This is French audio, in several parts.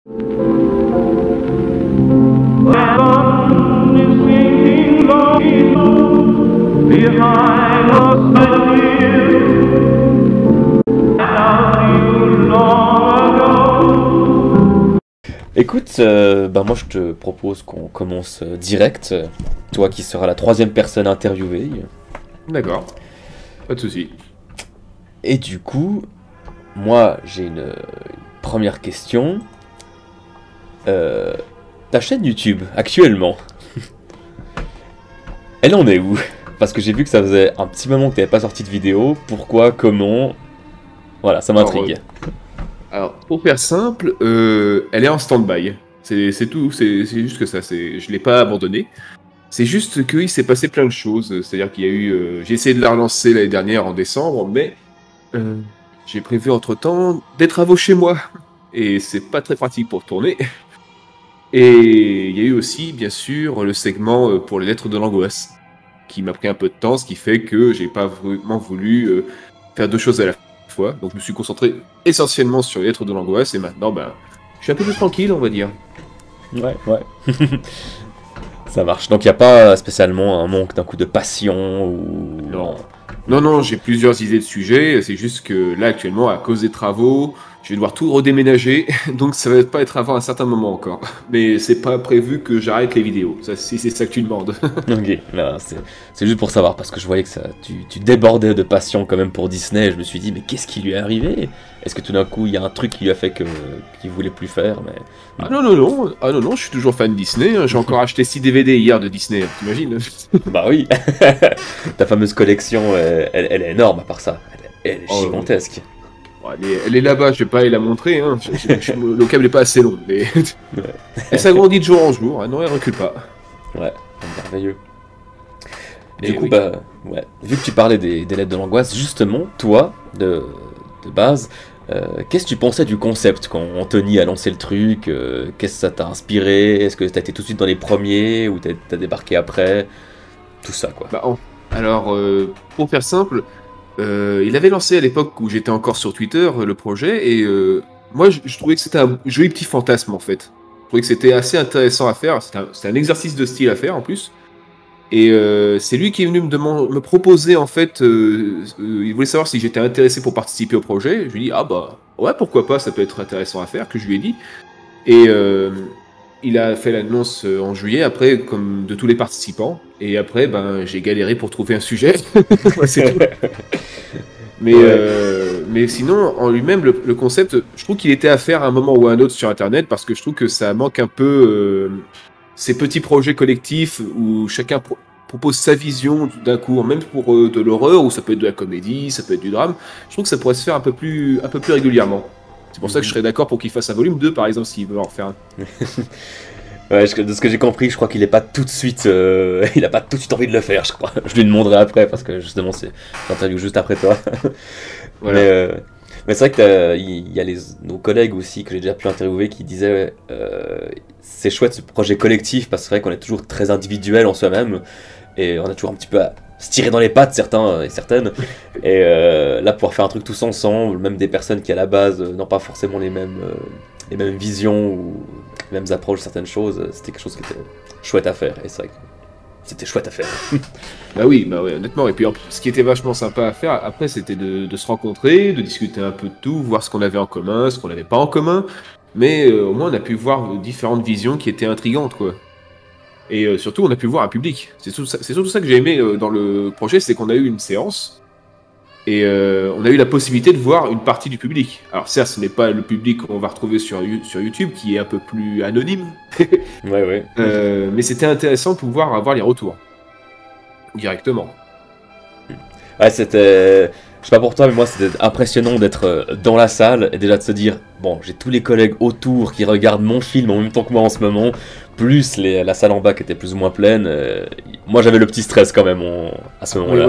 Écoute, moi je te propose qu'on commence direct, toi qui seras la troisième personne interviewée. D'accord, pas de souci. Et du coup, moi j'ai une première question. Ta chaîne YouTube, actuellement, elle en est où? Parce que j'ai vu que ça faisait un petit moment que tu n'avais pas sorti de vidéo. Pourquoi? Comment? Voilà, ça m'intrigue. Alors, pour faire simple, elle est en stand-by. C'est tout, c'est juste que ça. Je l'ai pas abandonnée. C'est juste qu'il s'est passé plein de choses. C'est-à-dire qu'il y a eu... j'ai essayé de la relancer l'année dernière en décembre, mais j'ai prévu entre-temps des travaux chez moi. Et c'est pas très pratique pour tourner. Et il y a eu aussi, bien sûr, le segment pour les lettres de l'angoisse, qui m'a pris un peu de temps, ce qui fait que j'ai pas vraiment voulu faire deux choses à la fois. Donc je me suis concentré essentiellement sur les lettres de l'angoisse, et maintenant, je suis un peu plus tranquille, on va dire. Ouais. Ça marche. Donc il n'y a pas spécialement un manque d'un coup de passion ou... Non, j'ai plusieurs idées de sujets. C'est juste que là, actuellement, à cause des travaux, je vais devoir tout redéménager. Donc ça va pas être avant un certain moment encore. Mais c'est pas prévu que j'arrête les vidéos. Ça, si c'est ça que tu demandes. Ok, là, c'est juste pour savoir, parce que je voyais que tu débordais de passion quand même pour Disney. Et je me suis dit, mais qu'est-ce qui lui est arrivé? Est-ce que tout d'un coup, il y a un truc qui lui a fait qu'il voulait plus faire, mais... Ah non, je suis toujours fan de Disney. J'ai encore acheté 6 DVD hier de Disney, t'imagines? Bah oui. Ta fameuse collection, elle est énorme à part ça. Elle est gigantesque. Bon, elle est là-bas, je vais pas aller la montrer. Hein. Le câble n'est pas assez long. Mais... elle s'agrandit de jour en jour. Hein. Non, elle recule pas. Ouais, merveilleux. Du coup, vu que tu parlais des lettres de l'angoisse, justement, toi, de base, qu'est-ce que tu pensais du concept quand Anthony a lancé le truc? Qu'est-ce que ça t'a inspiré? Est-ce que t'as été tout de suite dans les premiers ou t'as débarqué après? Tout ça, quoi. Alors, pour faire simple, il avait lancé à l'époque où j'étais encore sur Twitter le projet, et moi je trouvais que c'était un joli petit fantasme en fait. Je trouvais que c'était assez intéressant à faire, c'était un exercice de style à faire en plus. Et c'est lui qui est venu me proposer en fait, il voulait savoir si j'étais intéressé pour participer au projet. Je lui ai dit ouais, pourquoi pas, ça peut être intéressant à faire, que je lui ai dit. Et il a fait l'annonce en juillet, après, comme de tous les participants. Et après, j'ai galéré pour trouver un sujet. C'est tout. Mais sinon, en lui-même, le concept, je trouve qu'il était à faire à un moment ou à un autre sur Internet, parce que je trouve que ça manque un peu ces petits projets collectifs où chacun propose sa vision d'un coup, même pour de l'horreur, ou ça peut être de la comédie, ça peut être du drame. Je trouve que ça pourrait se faire un peu plus régulièrement. C'est pour ça que je serais d'accord pour qu'il fasse un volume 2, par exemple, s'il veut en faire un. Ouais, de ce que j'ai compris, je crois qu'il est pas tout de suite, il a pas tout de suite envie de le faire, je crois. Je lui demanderai après, parce que justement, c'est l'interview juste après toi. Voilà. Mais c'est vrai que il y a nos collègues aussi que j'ai déjà pu interviewer qui disaient c'est chouette ce projet collectif, parce que c'est vrai qu'on est toujours très individuel en soi-même et on a toujours un petit peu à se tirer dans les pattes certains et certaines, et là pouvoir faire un truc tous ensemble, même des personnes qui à la base n'ont pas forcément les mêmes visions ou les mêmes approches de certaines choses, c'était quelque chose qui était chouette à faire, et c'est vrai que c'était chouette à faire. Bah oui, honnêtement. Et puis ce qui était vachement sympa à faire après, c'était de se rencontrer, de discuter un peu de tout, voir ce qu'on avait en commun, ce qu'on n'avait pas en commun. Mais au moins, on a pu voir différentes visions qui étaient intrigantes, quoi. Et surtout, on a pu voir un public. C'est surtout ça que j'ai aimé dans le projet, c'est qu'on a eu une séance et on a eu la possibilité de voir une partie du public. Alors certes, ce n'est pas le public qu'on va retrouver sur YouTube, qui est un peu plus anonyme. Ouais. Mais c'était intéressant de pouvoir avoir les retours directement. Ouais, c'était... Je sais pas pour toi, mais moi c'était impressionnant d'être dans la salle et déjà de se dire, bon, j'ai tous les collègues autour qui regardent mon film en même temps que moi en ce moment, plus la salle en bas qui était plus ou moins pleine. Moi j'avais le petit stress quand même à ce moment-là.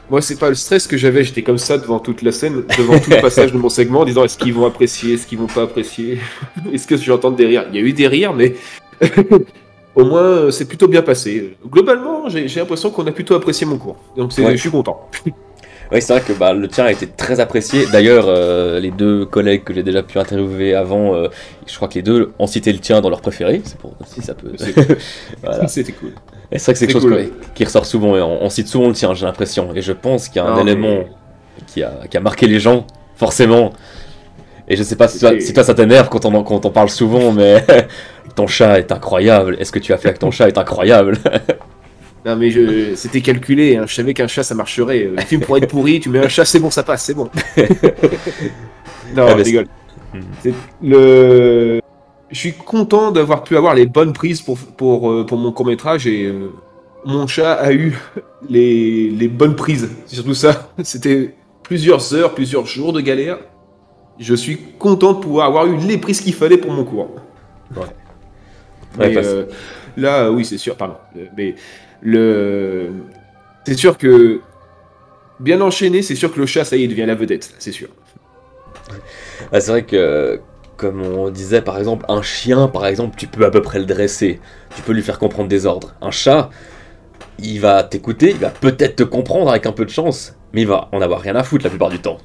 Moi, c'est pas le stress que j'avais, j'étais comme ça devant toute la scène, devant tout le passage de mon segment, en disant est-ce qu'ils vont apprécier, est-ce qu'ils vont pas apprécier, est-ce que j'entends des rires. Il y a eu des rires, mais au moins c'est plutôt bien passé. Globalement, j'ai l'impression qu'on a plutôt apprécié mon cours, donc je suis content. Oui, c'est vrai que bah, le tien a été très apprécié. D'ailleurs, les deux collègues que j'ai déjà pu interviewer avant, je crois que les deux ont cité le tien dans leur préféré. C'est pour si ça peut. Voilà. C'était cool. Et c'est vrai que c'est quelque chose qui ressort souvent. Et on cite souvent le tien, j'ai l'impression. Et je pense qu'il y a un élément qui a marqué les gens, forcément. Et je sais pas si toi ça t'énerve quand on parle souvent, mais ton chat est incroyable. Est-ce que tu as fait avec ton chat est incroyable. Non mais c'était calculé, hein. Je savais qu'un chat ça marcherait. Le film pourrait être pourri, tu mets un chat, c'est bon, ça passe, c'est bon. Non, je rigole. Je suis content d'avoir pu avoir les bonnes prises pour mon court-métrage et mon chat a eu les bonnes prises. C'est surtout ça. C'était plusieurs heures, plusieurs jours de galère. Je suis content de pouvoir avoir eu les prises qu'il fallait pour mon cours. Ouais. Là, oui, c'est sûr, pardon. Mais c'est sûr que bien enchaîné, c'est sûr que le chat, ça y est, il devient la vedette, c'est sûr. Ah, c'est vrai que, comme on disait, par exemple, un chien, par exemple, tu peux à peu près le dresser. Tu peux lui faire comprendre des ordres. Un chat, il va t'écouter, il va peut-être te comprendre avec un peu de chance, mais il va en avoir rien à foutre la plupart du temps.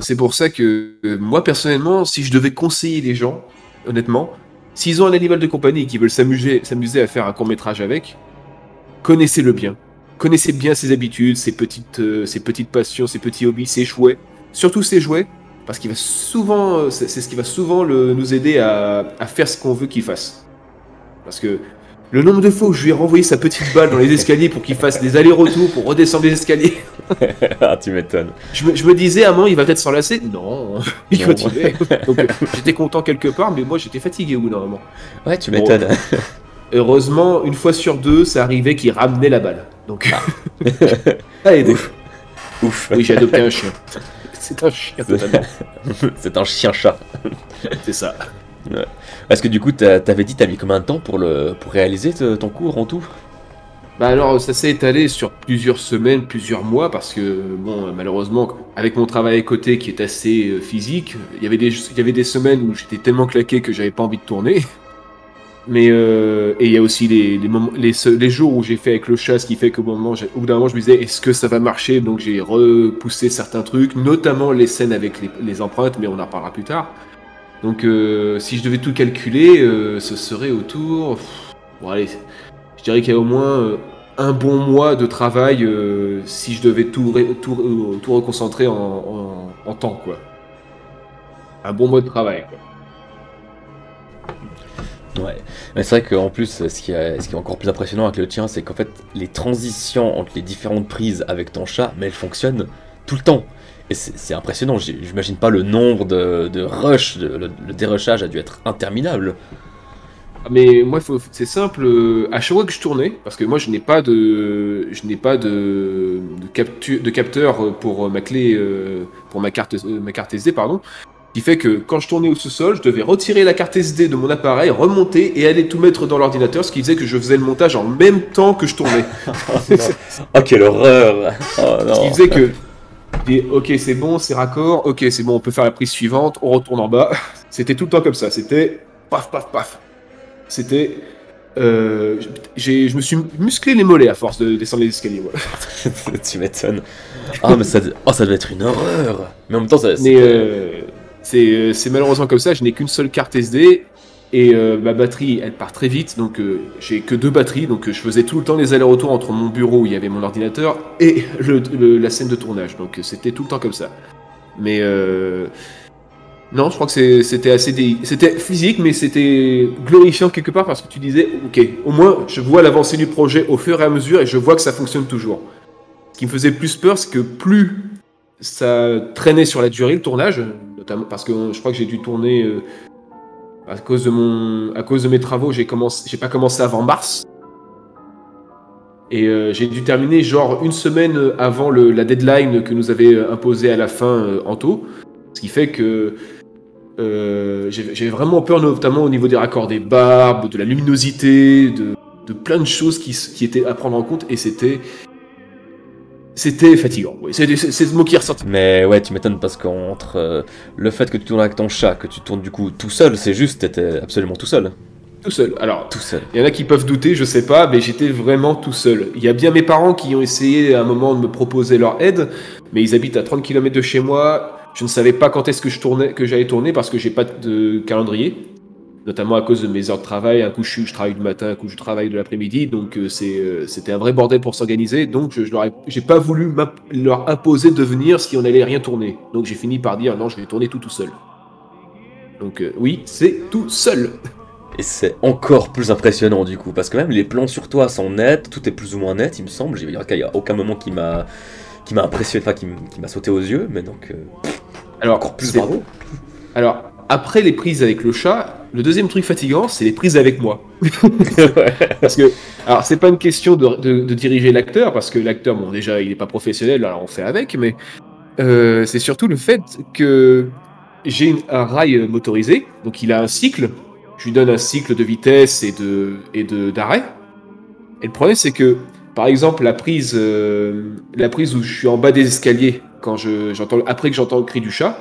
C'est pour ça que moi, personnellement, si je devais conseiller les gens, honnêtement, s'ils ont un animal de compagnie et qu'ils veulent s'amuser à faire un court-métrage avec, connaissez-le bien. Connaissez bien ses habitudes, ses petites passions, ses petits hobbies, ses jouets. Surtout ses jouets, parce qu'il va souvent, c'est ce qui va souvent nous aider à faire ce qu'on veut qu'il fasse. Parce que le nombre de fois où je lui ai renvoyé sa petite balle dans les escaliers pour qu'il fasse des allers-retours pour redescendre les escaliers. Ah, tu m'étonnes. Je me disais, à un moment, il va peut-être s'enlacer. Non, il continuait. Donc, j'étais content quelque part, mais moi, j'étais fatigué au bout d'un moment. Ouais, tu m'étonnes. Bon, heureusement, une fois sur deux, ça arrivait qu'il ramenait la balle. Donc, ça a aidé. Ouf. Oui, j'ai adopté un chien. C'est un chien, totalement. C'est un chien-chat. C'est ça. Ouais. Parce que du coup, t'avais dit, t'as mis combien de temps pour réaliser ton cours en tout? Bah alors, ça s'est étalé sur plusieurs semaines, plusieurs mois, parce que, bon, malheureusement, avec mon travail à côté qui est assez physique, il y avait des semaines où j'étais tellement claqué que j'avais pas envie de tourner. Mais, et il y a aussi les jours où j'ai fait avec le chat, ce qui fait qu'au bout d'un moment, je me disais, est-ce que ça va marcher? Donc j'ai repoussé certains trucs, notamment les scènes avec les empreintes, mais on en reparlera plus tard. Donc, si je devais tout calculer, ce serait autour... Bon, allez, je dirais qu'il y a au moins un bon mois de travail si je devais tout reconcentrer en temps, quoi. Un bon mois de travail, quoi. Ouais, mais c'est vrai qu'en plus, ce qui est encore plus impressionnant avec le tien, c'est qu'en fait, les transitions entre les différentes prises avec ton chat, mais elles fonctionnent tout le temps. Et c'est impressionnant, j'imagine pas le nombre de rushs, le dérushage a dû être interminable. Mais moi, c'est simple, à chaque fois que je tournais, parce que moi je n'ai pas de capteur pour ma clé, pour ma carte SD, pardon. Ce qui fait que quand je tournais au sous-sol, je devais retirer la carte SD de mon appareil, remonter et aller tout mettre dans l'ordinateur, ce qui faisait que je faisais le montage en même temps que je tournais. Oh, quelle horreur! Oh, non. Ce qui faisait que ok, c'est bon, c'est raccord, ok, c'est bon, on peut faire la prise suivante, on retourne en bas. C'était tout le temps comme ça, c'était paf, paf, paf. C'était... je me suis musclé les mollets à force de descendre les escaliers. Voilà. Tu m'étonnes. Ah, mais ça doit être une horreur. Mais en même temps, c'est malheureusement comme ça, je n'ai qu'une seule carte SD et ma batterie, elle part très vite, donc j'ai que 2 batteries, donc je faisais tout le temps les allers-retours entre mon bureau où il y avait mon ordinateur et la scène de tournage, donc c'était tout le temps comme ça. Mais non, je crois que c'était c'était physique, mais c'était glorifiant quelque part parce que tu disais, ok, au moins je vois l'avancée du projet au fur et à mesure et je vois que ça fonctionne toujours. Ce qui me faisait plus peur, c'est que plus ça traînait sur la durée, le tournage, notamment parce que je crois que j'ai dû tourner à cause de mes travaux, j'ai pas commencé avant mars. Et j'ai dû terminer genre une semaine avant la deadline que nous avait imposée à la fin Anto. Ce qui fait que j'avais vraiment peur, notamment au niveau des raccords des barbes, de la luminosité, de plein de choses qui étaient à prendre en compte, et c'était fatigant. Oui, c'est le mot qui est ressorti. Mais ouais, tu m'étonnes parce qu'entre le fait que tu tournes avec ton chat, que tu tournes du coup tout seul, c'est juste, t'étais absolument tout seul. Tout seul. Alors, Tout seul. il y en a qui peuvent douter, je sais pas, mais j'étais vraiment tout seul. Il y a bien mes parents qui ont essayé à un moment de me proposer leur aide, mais ils habitent à 30 km de chez moi. Je ne savais pas quand est-ce que j'allais tourner parce que j'ai pas de calendrier, notamment à cause de mes heures de travail. Un coup je travaille du matin, un coup je travaille de l'après-midi, donc c'était un vrai bordel pour s'organiser. Donc j'ai pas voulu leur imposer de venir si on allait rien tourner. Donc j'ai fini par dire non, je vais tourner tout seul. Donc oui, c'est tout seul. Et c'est encore plus impressionnant du coup, parce que même les plans sur toi sont nets, tout est plus ou moins net, il me semble. J'ai dire qu'il n'y a aucun moment qui m'a impressionné, enfin qui m'a sauté aux yeux, mais donc alors encore plus bravo. Alors après les prises avec le chat, le deuxième truc fatigant, c'est les prises avec moi. Parce que alors c'est pas une question de diriger l'acteur, parce que l'acteur bon déjà il est pas professionnel, alors on fait avec, mais c'est surtout le fait que j'ai un rail motorisé, donc il a un cycle. Je lui donne un cycle de vitesse et d'arrêt. Et le problème, c'est que, par exemple, la prise où je suis en bas des escaliers, après que j'entends le cri du chat,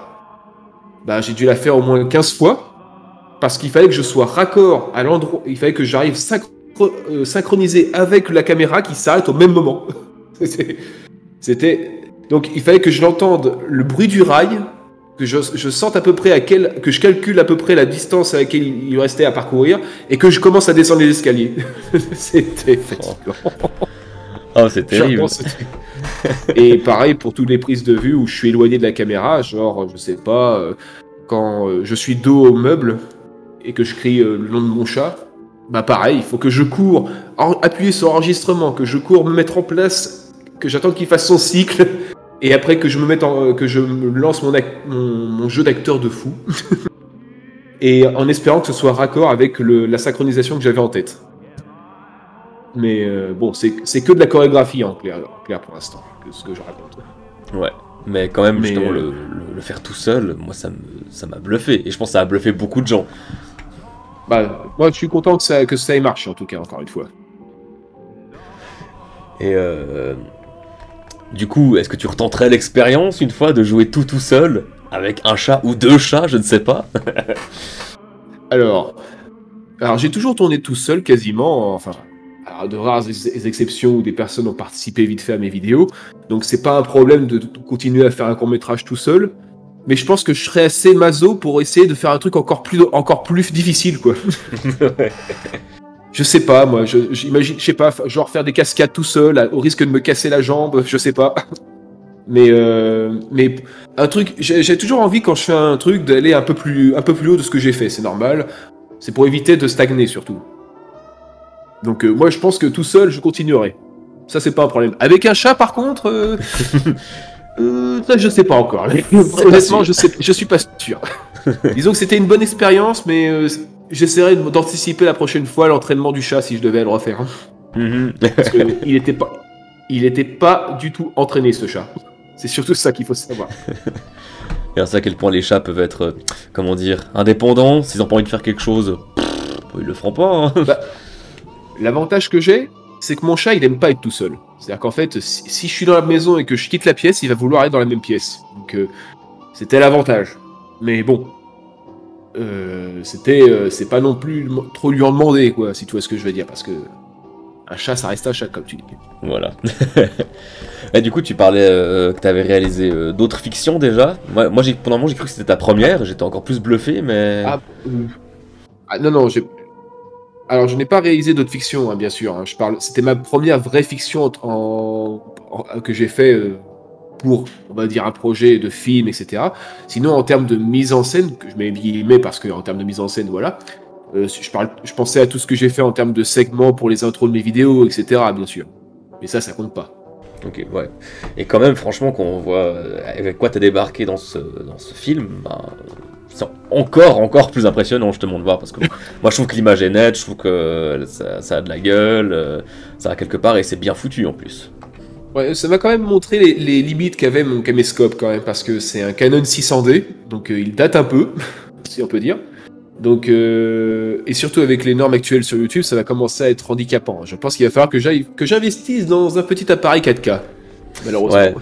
bah, j'ai dû la faire au moins 15 fois, parce qu'il fallait que je sois raccord à l'endroit, il fallait que j'arrive synchronisé avec la caméra qui s'arrête au même moment. Donc, il fallait que je l'entende, le bruit du rail, que je sente à peu près que je calcule à peu près la distance à laquelle il restait à parcourir et que je commence à descendre les escaliers. C'était fatigant. Oh, c'est terrible. Et pareil pour toutes les prises de vue où je suis éloigné de la caméra, genre, je sais pas, quand je suis dos au meuble et que je crie le nom de mon chat, bah pareil, il faut que je cours, appuyer sur enregistrement, que je cours me mettre en place, que j'attende qu'il fasse son cycle. Et après que je me lance mon jeu d'acteur de fou, et en espérant que ce soit raccord avec la synchronisation que j'avais en tête. Mais bon, c'est que de la chorégraphie en clair pour l'instant, ce que je raconte. Ouais, mais quand même, justement, le faire tout seul, moi ça m'a bluffé, et je pense que ça a bluffé beaucoup de gens. Bah, moi je suis content que ça ait marché en tout cas, encore une fois. Et du coup, est-ce que tu retenterais l'expérience une fois de jouer tout seul avec un chat ou deux chats, je ne sais pas. Alors j'ai toujours tourné tout seul quasiment, enfin, alors de rares exceptions où des personnes ont participé vite fait à mes vidéos, donc c'est pas un problème de continuer à faire un court-métrage tout seul, mais je pense que je serais assez maso pour essayer de faire un truc encore plus difficile, quoi. Ouais. Je sais pas, moi, j'imagine, je sais pas, genre faire des cascades tout seul, au risque de me casser la jambe, je sais pas. Mais un truc, j'ai toujours envie quand je fais un truc d'aller un peu plus haut de ce que j'ai fait, c'est normal. C'est pour éviter de stagner surtout. Donc moi je pense que tout seul je continuerai. Ça c'est pas un problème. Avec un chat par contre, ça je sais pas encore. Honnêtement je suis pas sûr. Disons que c'était une bonne expérience, mais j'essaierai d'anticiper la prochaine fois l'entraînement du chat si je devais le refaire. Parce qu'il était pas du tout entraîné ce chat. C'est surtout ça qu'il faut savoir. Et on sait à quel point les chats peuvent être, comment dire, indépendants. S'ils ont pas envie de faire quelque chose, ils le feront pas. Hein. Bah, l'avantage que j'ai, c'est que mon chat, il aime pas être tout seul. C'est-à-dire qu'en fait, si je suis dans la maison et que je quitte la pièce, il va vouloir être dans la même pièce. Donc, c'était l'avantage. Mais bon, c'est pas non plus trop lui en demander, quoi, si tu vois ce que je veux dire, parce que un chat, ça reste un chat, comme tu dis. Voilà. Et du coup, tu parlais que tu avais réalisé d'autres fictions déjà. Moi pendant un moment, j'ai cru que c'était ta première. J'étais encore plus bluffé, mais... Non, alors, je n'ai pas réalisé d'autres fictions, hein, bien sûr. Hein. C'était ma première vraie fiction que j'ai fait pour, on va dire, un projet de film, etc. Sinon, en termes de mise en scène, que je mets guillemets parce qu'en termes de mise en scène, voilà, je pensais à tout ce que j'ai fait en termes de segments pour les intros de mes vidéos, etc., bien sûr. Mais ça compte pas. Ok, ouais. Et quand même, franchement, quand on voit avec quoi t'as débarqué dans ce film, ben, c'est encore plus impressionnant, je te montre voir, parce que moi je trouve que l'image est nette, je trouve que ça a de la gueule, ça a quelque part, et c'est bien foutu en plus. Ouais, ça m'a quand même montré les limites qu'avait mon caméscope quand même, parce que c'est un Canon 600D, donc il date un peu, si on peut dire. Donc, et surtout avec les normes actuelles sur YouTube, ça va commencer à être handicapant. Je pense qu'il va falloir que j'investisse dans un petit appareil 4K, malheureusement. Ouais.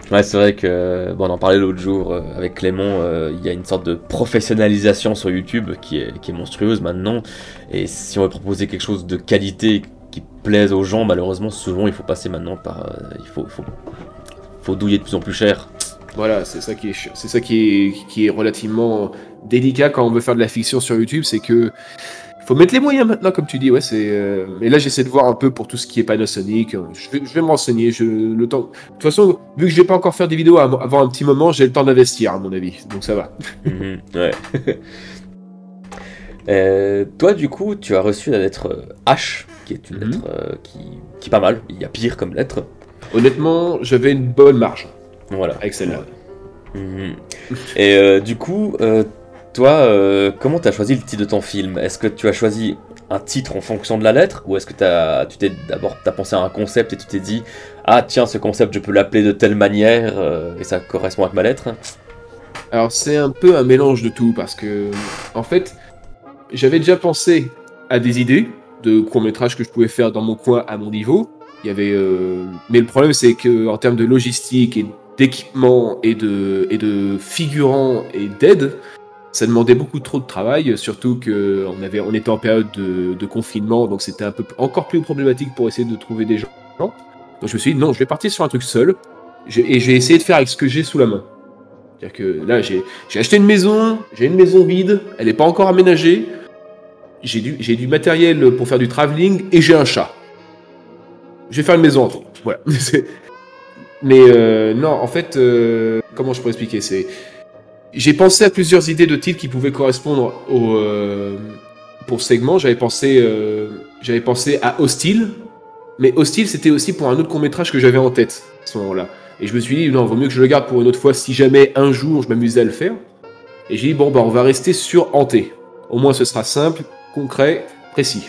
Ouais, c'est vrai que, bon, on en parlait l'autre jour avec Clément, il y a une sorte de professionnalisation sur YouTube qui est monstrueuse maintenant, et si on veut proposer quelque chose de qualité qui plaise aux gens, malheureusement, souvent il faut passer maintenant par... faut douiller de plus en plus cher. Voilà, c'est ça qui est relativement délicat quand on veut faire de la fiction sur YouTube, c'est que faut mettre les moyens maintenant, comme tu dis. Ouais, mais là, j'essaie de voir un peu pour tout ce qui est Panasonic. Je vais me renseigner. Le temps. De toute façon, vu que je vais pas encore faire des vidéos avant un petit moment, j'ai le temps d'investir, à mon avis. Donc ça va. Ouais. Toi, du coup, tu as reçu la lettre H, qui est une lettre qui est pas mal. Il y a pire comme lettre. Honnêtement, j'avais une bonne marge. Voilà. Avec celle-là. Et du coup, toi, comment tu as choisi le titre de ton film? Est-ce que tu as choisi un titre en fonction de la lettre, ou est-ce que t'as pensé à un concept et tu t'es dit ah tiens, ce concept je peux l'appeler de telle manière et ça correspond avec ma lettre? Alors c'est un peu un mélange de tout, parce que en fait j'avais déjà pensé à des idées de courts-métrages que je pouvais faire dans mon coin à mon niveau. Il y avait mais le problème c'est que en termes de logistique et d'équipement et de figurants et d'aide, ça demandait beaucoup trop de travail, surtout qu'on était en période de confinement, donc c'était encore plus problématique pour essayer de trouver des gens. Donc je me suis dit non, je vais partir sur un truc seul et je vais essayer de faire avec ce que j'ai sous la main. C'est-à-dire que là j'ai acheté une maison vide, elle n'est pas encore aménagée, j'ai du matériel pour faire du travelling et j'ai un chat. Je vais faire une maison en tout. Voilà. Mais non, en fait, comment je pourrais expliquer, j'ai pensé à plusieurs idées de titres qui pouvaient correspondre pour ce segment. J'avais pensé à Hostile, mais Hostile c'était aussi pour un autre court-métrage que j'avais en tête à ce moment-là. Et je me suis dit non, vaut mieux que je le garde pour une autre fois si jamais un jour je m'amusais à le faire. Et j'ai dit bon bah on va rester sur Hanté. Au moins ce sera simple, concret, précis.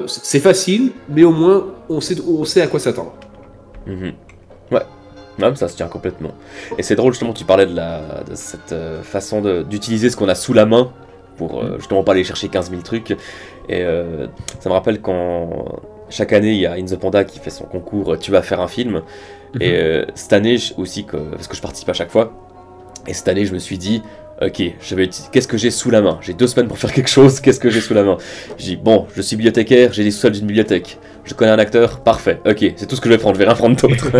C'est facile, mais au moins on sait à quoi s'attendre. Ouais, même ça se tient complètement. Et c'est drôle justement, tu parlais de cette façon d'utiliser ce qu'on a sous la main pour justement pas aller chercher 15 000 trucs. Et ça me rappelle quand chaque année il y a In the Panda qui fait son concours Tu vas faire un film. Et cette année aussi, parce que je participe à chaque fois, et cette année je me suis dit ok, qu'est-ce que j'ai sous la main? J'ai 2 semaines pour faire quelque chose, qu'est-ce que j'ai sous la main? J'ai dit, bon, je suis bibliothécaire, j'ai des sous-sols d'une bibliothèque. Je connais un acteur, parfait, ok, c'est tout ce que je vais prendre, je vais rien prendre d'autre.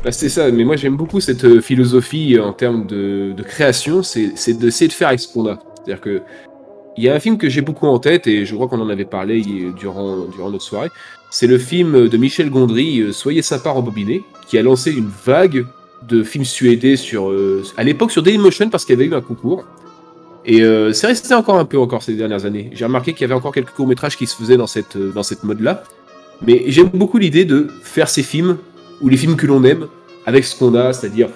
Bah, c'est ça, mais moi j'aime beaucoup cette philosophie en termes de création, c'est d'essayer de faire avec ce qu'on a. C'est-à-dire que il y a un film que j'ai beaucoup en tête, et je crois qu'on en avait parlé durant notre soirée, c'est le film de Michel Gondry, Soyez sympa rembobiné, qui a lancé une vague de films suédés à l'époque sur Dailymotion parce qu'il y avait eu un concours. Et c'est resté encore ces dernières années. J'ai remarqué qu'il y avait encore quelques courts-métrages qui se faisaient dans cette mode-là. Mais j'aime beaucoup l'idée de faire ces films, ou les films que l'on aime, avec ce qu'on a, c'est-à-dire,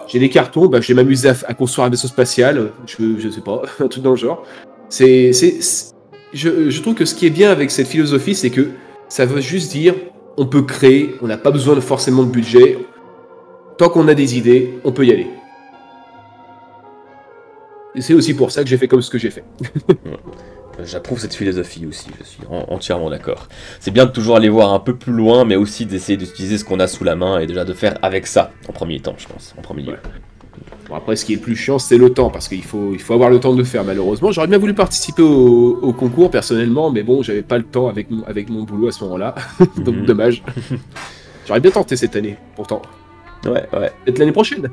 j'ai des cartons, bah, je vais m'amuser à construire un vaisseau spatial, je sais pas, un truc dans le genre. Je trouve que ce qui est bien avec cette philosophie, c'est que ça veut juste dire, on peut créer, on n'a pas besoin forcément de budget. Tant qu'on a des idées, on peut y aller. Et c'est aussi pour ça que j'ai fait comme ce que j'ai fait. J'approuve cette philosophie aussi, je suis entièrement d'accord. C'est bien de toujours aller voir un peu plus loin, mais aussi d'essayer d'utiliser ce qu'on a sous la main et déjà de faire avec ça, en premier temps, je pense, en premier lieu. Bon, après, ce qui est le plus chiant, c'est le temps, parce qu'il faut avoir le temps de le faire, malheureusement. J'aurais bien voulu participer au concours, personnellement, mais bon, j'avais pas le temps avec mon boulot à ce moment-là. Donc, dommage. J'aurais bien tenté cette année, pourtant. Ouais. Peut-être l'année prochaine.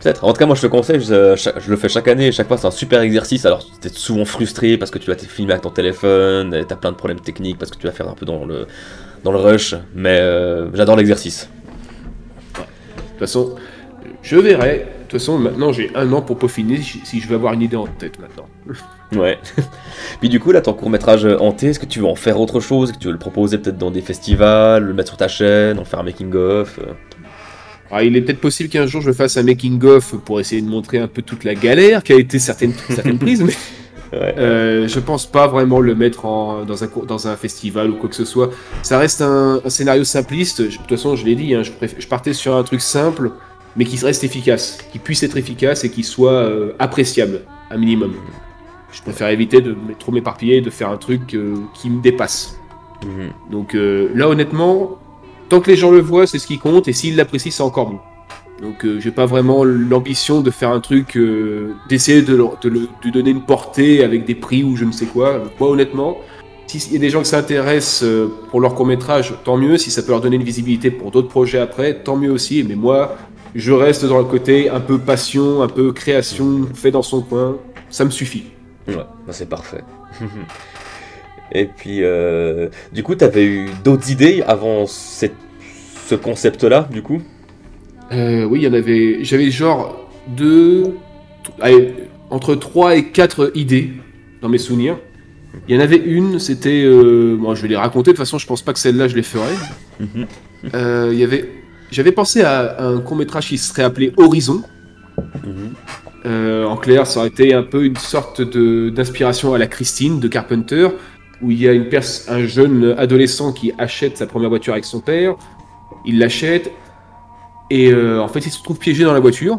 Peut-être. En tout cas, moi je te conseille, je le fais chaque année, et chaque fois c'est un super exercice. Alors, t'es souvent frustré parce que tu vas te filmer avec ton téléphone, et t'as plein de problèmes techniques parce que tu vas faire un peu dans le rush, mais j'adore l'exercice. Ouais. De toute façon, je verrai. De toute façon, maintenant j'ai 1 an pour peaufiner si je veux avoir une idée en tête maintenant. Ouais. Puis du coup, là, ton court-métrage hanté, est-ce que tu veux en faire autre chose? Est-ce que tu veux le proposer peut-être dans des festivals, le mettre sur ta chaîne, en faire un making-of? Alors, il est peut-être possible qu'un jour je fasse un making-of pour essayer de montrer un peu toute la galère qu'a été certaines prises, mais je pense pas vraiment le mettre dans un festival ou quoi que ce soit. Ça reste un scénario simpliste. De toute façon, je l'ai dit, hein, je partais sur un truc simple, mais qui reste efficace, qui puisse être efficace et qui soit appréciable, un minimum. Je préfère éviter de trop m'éparpiller et de faire un truc qui me dépasse. Donc là, honnêtement, tant que les gens le voient, c'est ce qui compte, et s'ils l'apprécient, c'est encore mieux. Donc j'ai pas vraiment l'ambition de faire un truc, d'essayer de lui donner une portée avec des prix ou je ne sais quoi. Moi honnêtement, s'il y a des gens qui s'intéressent pour leur court-métrage, tant mieux. Si ça peut leur donner une visibilité pour d'autres projets après, tant mieux aussi. Mais moi, je reste dans le côté un peu passion, un peu création, fait dans son coin. Ça me suffit. Ouais, bah c'est parfait. Et puis, du coup, t'avais eu d'autres idées avant ce concept-là, du coup? Oui, il y en avait. J'avais genre entre 3 et 4 idées dans mes souvenirs. Il y en avait une, c'était. Bon, je vais les raconter, de toute façon, je pense pas que celle-là je les ferai. J'avais pensé à un court-métrage qui serait appelé Horizon. En clair, ça aurait été un peu une sorte d'inspiration à la Christine de Carpenter, où il y a un jeune adolescent qui achète sa première voiture avec son père. Il l'achète. Et en fait, il se trouve piégé dans la voiture.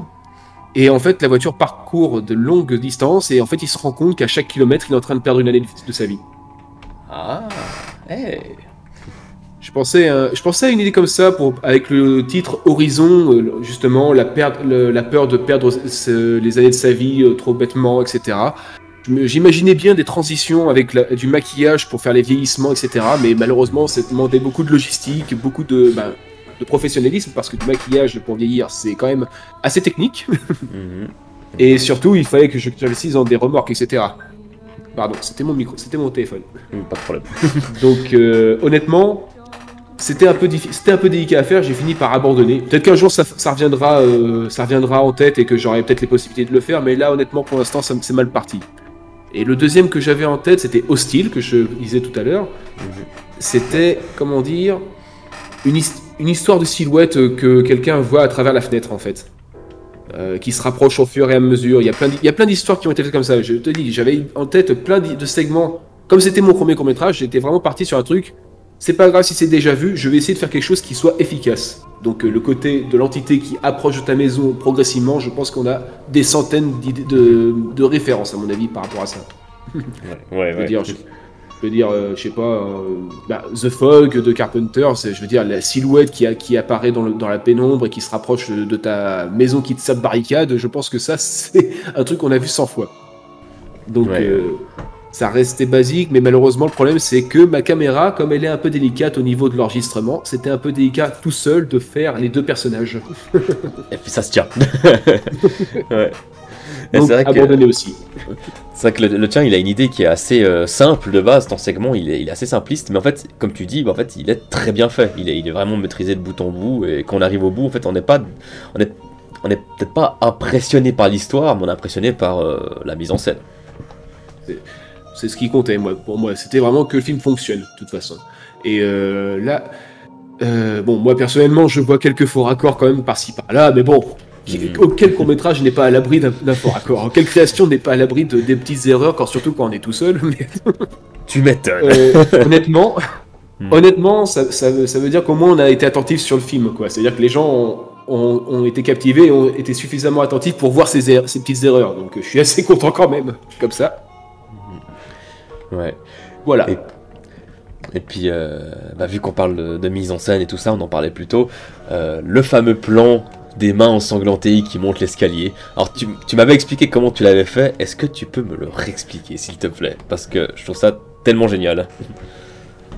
Et en fait, la voiture parcourt de longues distances. Et en fait, il se rend compte qu'à chaque kilomètre, il est en train de perdre une année de sa vie. Ah, hey. Je pensais à une idée comme ça, avec le titre Horizon, justement, la peur de perdre les années de sa vie trop bêtement, etc. J'imaginais bien des transitions avec du maquillage pour faire les vieillissements, etc. Mais malheureusement, ça demandait beaucoup de logistique, beaucoup de professionnalisme, parce que du maquillage pour vieillir, c'est quand même assez technique. Et surtout, il fallait que j'investisse dans des remorques, etc. Pardon, c'était mon téléphone. Pas de problème. Donc, honnêtement, c'était un peu délicat à faire, j'ai fini par abandonner. Peut-être qu'un jour, ça reviendra en tête et que j'aurai peut-être les possibilités de le faire, mais là, honnêtement, pour l'instant, c'est mal parti. Et le deuxième que j'avais en tête, c'était Hostile, que je disais tout à l'heure. C'était, comment dire, une histoire de silhouette que quelqu'un voit à travers la fenêtre, en fait. Qui se rapproche au fur et à mesure. Il y a plein d'histoires qui ont été faites comme ça. Je te dis, j'avais en tête plein de segments. Comme c'était mon premier court-métrage, j'étais vraiment parti sur un truc. C'est pas grave si c'est déjà vu, je vais essayer de faire quelque chose qui soit efficace. Donc le côté de l'entité qui approche de ta maison progressivement, je pense qu'on a des centaines de références, à mon avis, par rapport à ça. Je veux dire, je sais pas, The Fog de Carpenter, je veux dire, la silhouette qui apparaît dans la pénombre et qui se rapproche de ta maison qui te sape barricade, je pense que ça, c'est un truc qu'on a vu 100 fois. Donc, ça restait basique, mais malheureusement, le problème, c'est que ma caméra, comme elle est un peu délicate au niveau de l'enregistrement, c'était un peu délicat tout seul de faire les deux personnages. Et puis ça se tient. Ouais. Donc, abandonné aussi. C'est vrai que le tien, il a une idée qui est assez simple de base. Ton segment, il est assez simpliste, mais en fait, comme tu dis, en fait, il est très bien fait. Il est vraiment maîtrisé de bout en bout, et quand on arrive au bout, en fait, on est peut-être pas impressionné par l'histoire, mais on est impressionné par la mise en scène. C'est ce qui comptait, pour moi. C'était vraiment que le film fonctionne, de toute façon. Et là, moi, personnellement, je vois quelques faux raccords quand même par-ci, par-là, mais bon... Quel court-métrage n'est pas à l'abri d'un faux raccord? Quelle création n'est pas à l'abri des petites erreurs, surtout quand on est tout seul? Mais... Tu m'étonnes. Honnêtement, ça veut dire qu'au moins on a été attentif sur le film, quoi. C'est-à-dire que les gens ont été captivés et ont été suffisamment attentifs pour voir ces petites erreurs. Donc je suis assez content quand même, comme ça. Ouais. Voilà. Et puis, vu qu'on parle de mise en scène et tout ça, on en parlait plus tôt, le fameux plan des mains ensanglantées qui montent l'escalier. Alors tu m'avais expliqué comment tu l'avais fait, est-ce que tu peux me le réexpliquer s'il te plaît? Parce que je trouve ça tellement génial.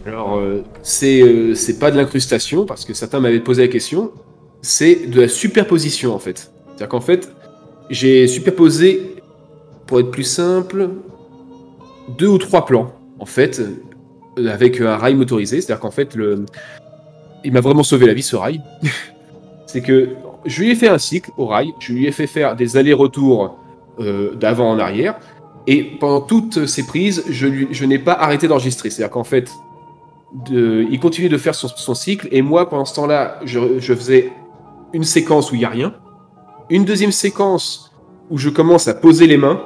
Alors c'est pas de l'incrustation, parce que certains m'avaient posé la question, c'est de la superposition en fait. C'est-à-dire qu'en fait, j'ai superposé, pour être plus simple, 2 ou 3 plans, en fait, avec un rail motorisé. C'est-à-dire qu'en fait, il m'a vraiment sauvé la vie ce rail. C'est que je lui ai fait un cycle au rail, je lui ai fait faire des allers-retours d'avant en arrière, et pendant toutes ces prises, je n'ai pas arrêté d'enregistrer. C'est-à-dire qu'en fait, il continuait de faire son cycle, et moi, pendant ce temps-là, je faisais une séquence où il n'y a rien, une deuxième séquence où je commence à poser les mains,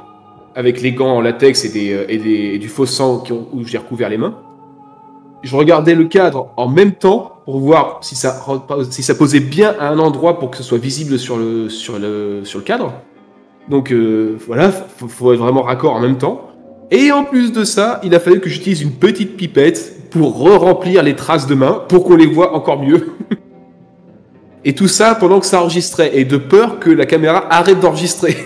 avec les gants en latex et du faux sang où j'ai recouvert les mains. Je regardais le cadre en même temps pour voir si ça posait bien à un endroit pour que ce soit visible sur le cadre. Donc voilà, faut être vraiment raccord en même temps. Et en plus de ça, il a fallu que j'utilise une petite pipette pour re-remplir les traces de main pour qu'on les voit encore mieux. Et tout ça pendant que ça enregistrait, et de peur que la caméra arrête d'enregistrer.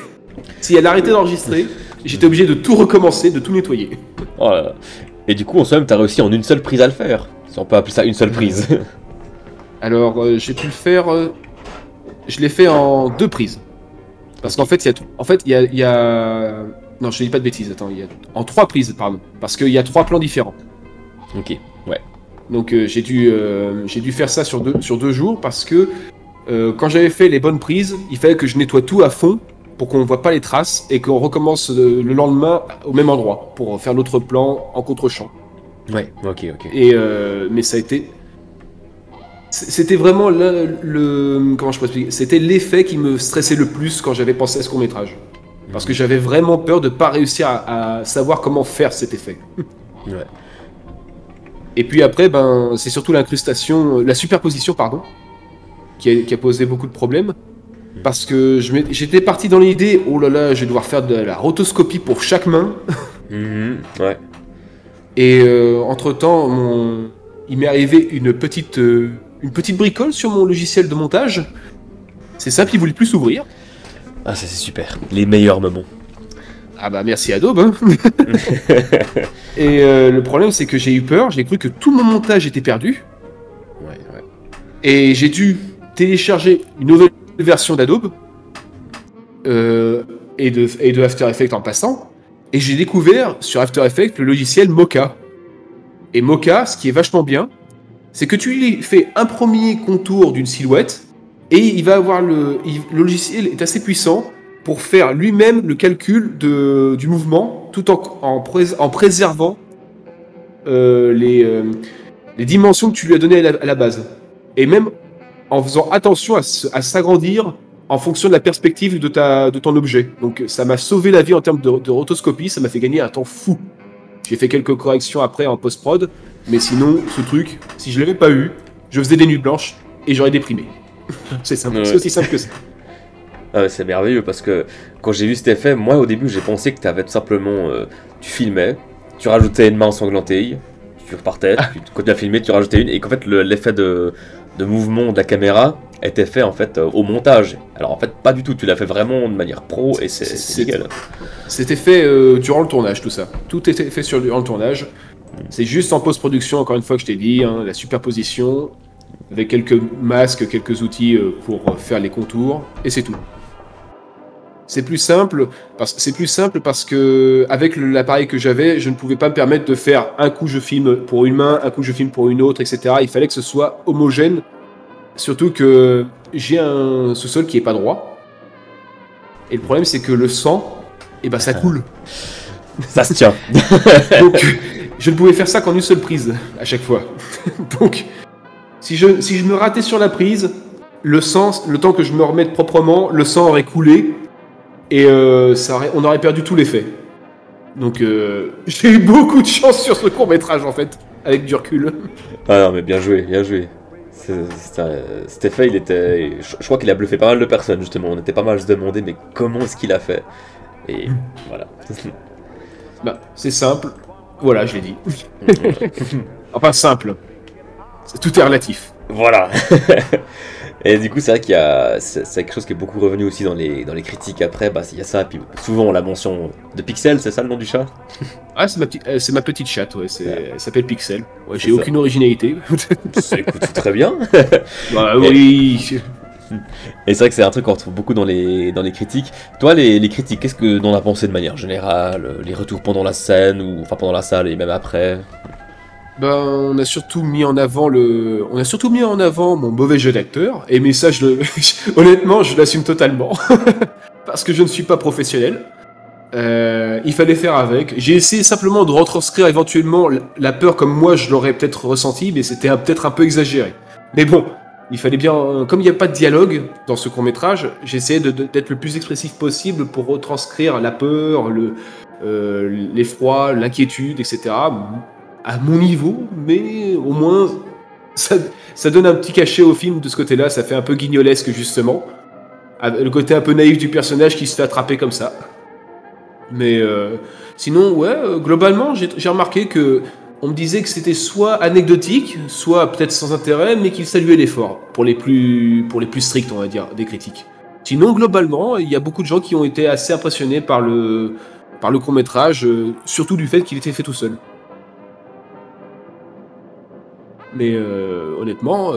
Si elle arrêtait d'enregistrer, j'étais obligé de tout recommencer, de tout nettoyer. Oh là là. Et du coup, en somme, t'as réussi en une seule prise à le faire. Si on peut appeler ça une seule prise. Alors, j'ai pu le faire... je l'ai fait en 2 prises. Parce qu'en fait, il y a... Non, je ne dis pas de bêtises, attends. En 3 prises, pardon. Parce qu'il y a 3 plans différents. Ok, ouais. Donc, j'ai dû faire ça sur deux jours parce que quand j'avais fait les bonnes prises, il fallait que je nettoie tout à fond pour qu'on ne voit pas les traces et qu'on recommence le lendemain au même endroit pour faire l'autre plan en contre-champ. Ouais, ok. Et mais ça a été... C'était vraiment comment je peux expliquer ? C'était l'effet qui me stressait le plus quand j'avais pensé à ce court-métrage. Parce que j'avais vraiment peur de ne pas réussir à savoir comment faire cet effet. Ouais. Et puis après, c'est surtout la superposition, pardon, qui a posé beaucoup de problèmes. Parce que j'étais parti dans l'idée, oh là là, je vais devoir faire de la rotoscopie pour chaque main. Ouais. Et entre-temps, il m'est arrivé une petite bricole sur mon logiciel de montage. C'est simple, il voulait plus s'ouvrir. Ah, ça c'est super. Les meilleurs moments. Ah bah merci Adobe. Hein. Et le problème, c'est que j'ai eu peur. J'ai cru que tout mon montage était perdu. Ouais. Et j'ai dû télécharger une nouvelle version d'Adobe et de After Effects en passant. Et j'ai découvert sur After Effects le logiciel Mocha. Et Mocha, ce qui est vachement bien, c'est que tu lui fais un premier contour d'une silhouette et il va avoir le logiciel est assez puissant pour faire lui-même le calcul du mouvement tout en préservant les dimensions que tu lui as données à la base. Et même en faisant attention à s'agrandir en fonction de la perspective de ton objet. Donc ça m'a sauvé la vie en termes de rotoscopie, ça m'a fait gagner un temps fou. J'ai fait quelques corrections après en post-prod, mais sinon, ce truc, si je l'avais pas eu, je faisais des nuits blanches et j'aurais déprimé. C'est simple, c'est aussi simple que ça. Ah ouais, c'est merveilleux parce que quand j'ai vu cet effet, moi au début j'ai pensé que t'avais tout simplement... tu filmais, tu rajoutais une main ensanglantée, tu repartais, puis quand tu as filmé, tu rajoutais une, et qu'en fait l'effet de mouvement de la caméra était fait en fait au montage. Alors en fait pas du tout, tu l'as fait vraiment de manière pro et c'est nickel. C'était fait durant le tournage tout ça. Tout était fait durant le tournage. C'est juste en post-production, encore une fois que je t'ai dit, hein, la superposition, avec quelques masques, quelques outils pour faire les contours, et c'est tout. C'est plus simple parce que avec l'appareil que j'avais, je ne pouvais pas me permettre de faire un coup je filme pour une main, un coup je filme pour une autre, etc. Il fallait que ce soit homogène. Surtout que j'ai un sous-sol qui est pas droit. Et le problème, c'est que le sang, ça coule. Ça se tient. Donc, je ne pouvais faire ça qu'en une seule prise, à chaque fois. Donc, si je me ratais sur la prise, le temps que je me remette proprement, le sang aurait coulé. Et on aurait perdu tout l'effet. Donc, j'ai eu beaucoup de chance sur ce court-métrage, en fait, avec du recul. Ah non, mais bien joué. Cet effet, je crois qu'il a bluffé pas mal de personnes, justement. On était pas mal à se demander, mais comment est-ce qu'il a fait ? Et voilà. C'est simple. Voilà, je l'ai dit. Enfin, simple. Tout est relatif. Voilà. Et du coup, c'est vrai c'est quelque chose qui est beaucoup revenu aussi dans les critiques après. Il y a ça, et puis souvent la mention de Pixel, c'est ça le nom du chat ? Ah, c'est ma petite chatte, ouais. Elle s'appelle Pixel. Ouais, j'ai aucune originalité. Écoute, très bien. Oui. Et c'est vrai que c'est un truc qu'on retrouve beaucoup dans les critiques. Toi, les critiques, qu'est-ce que t'en as pensé de manière générale ? Les retours pendant la scène, ou enfin pendant la salle et même après ? On a surtout mis en avant mon mauvais jeu d'acteur. Mais ça, honnêtement, je l'assume totalement. Parce que je ne suis pas professionnel. Il fallait faire avec. J'ai essayé simplement de retranscrire éventuellement la peur comme moi je l'aurais peut-être ressenti, mais c'était peut-être un peu exagéré. Mais bon, il fallait bien... Comme il n'y a pas de dialogue dans ce court-métrage, j'ai essayé d'être le plus expressif possible pour retranscrire la peur, l'effroi, l'inquiétude, etc. À mon niveau, mais au moins ça donne un petit cachet au film de ce côté-là, ça fait un peu guignolesque justement. Le côté un peu naïf du personnage qui se fait attraper comme ça. Mais sinon, ouais, globalement, j'ai remarqué que on me disait que c'était soit anecdotique, soit peut-être sans intérêt, mais qu'il saluait l'effort, pour les plus stricts, on va dire, des critiques. Sinon, globalement, il y a beaucoup de gens qui ont été assez impressionnés par le court-métrage, surtout du fait qu'il était fait tout seul. Mais honnêtement,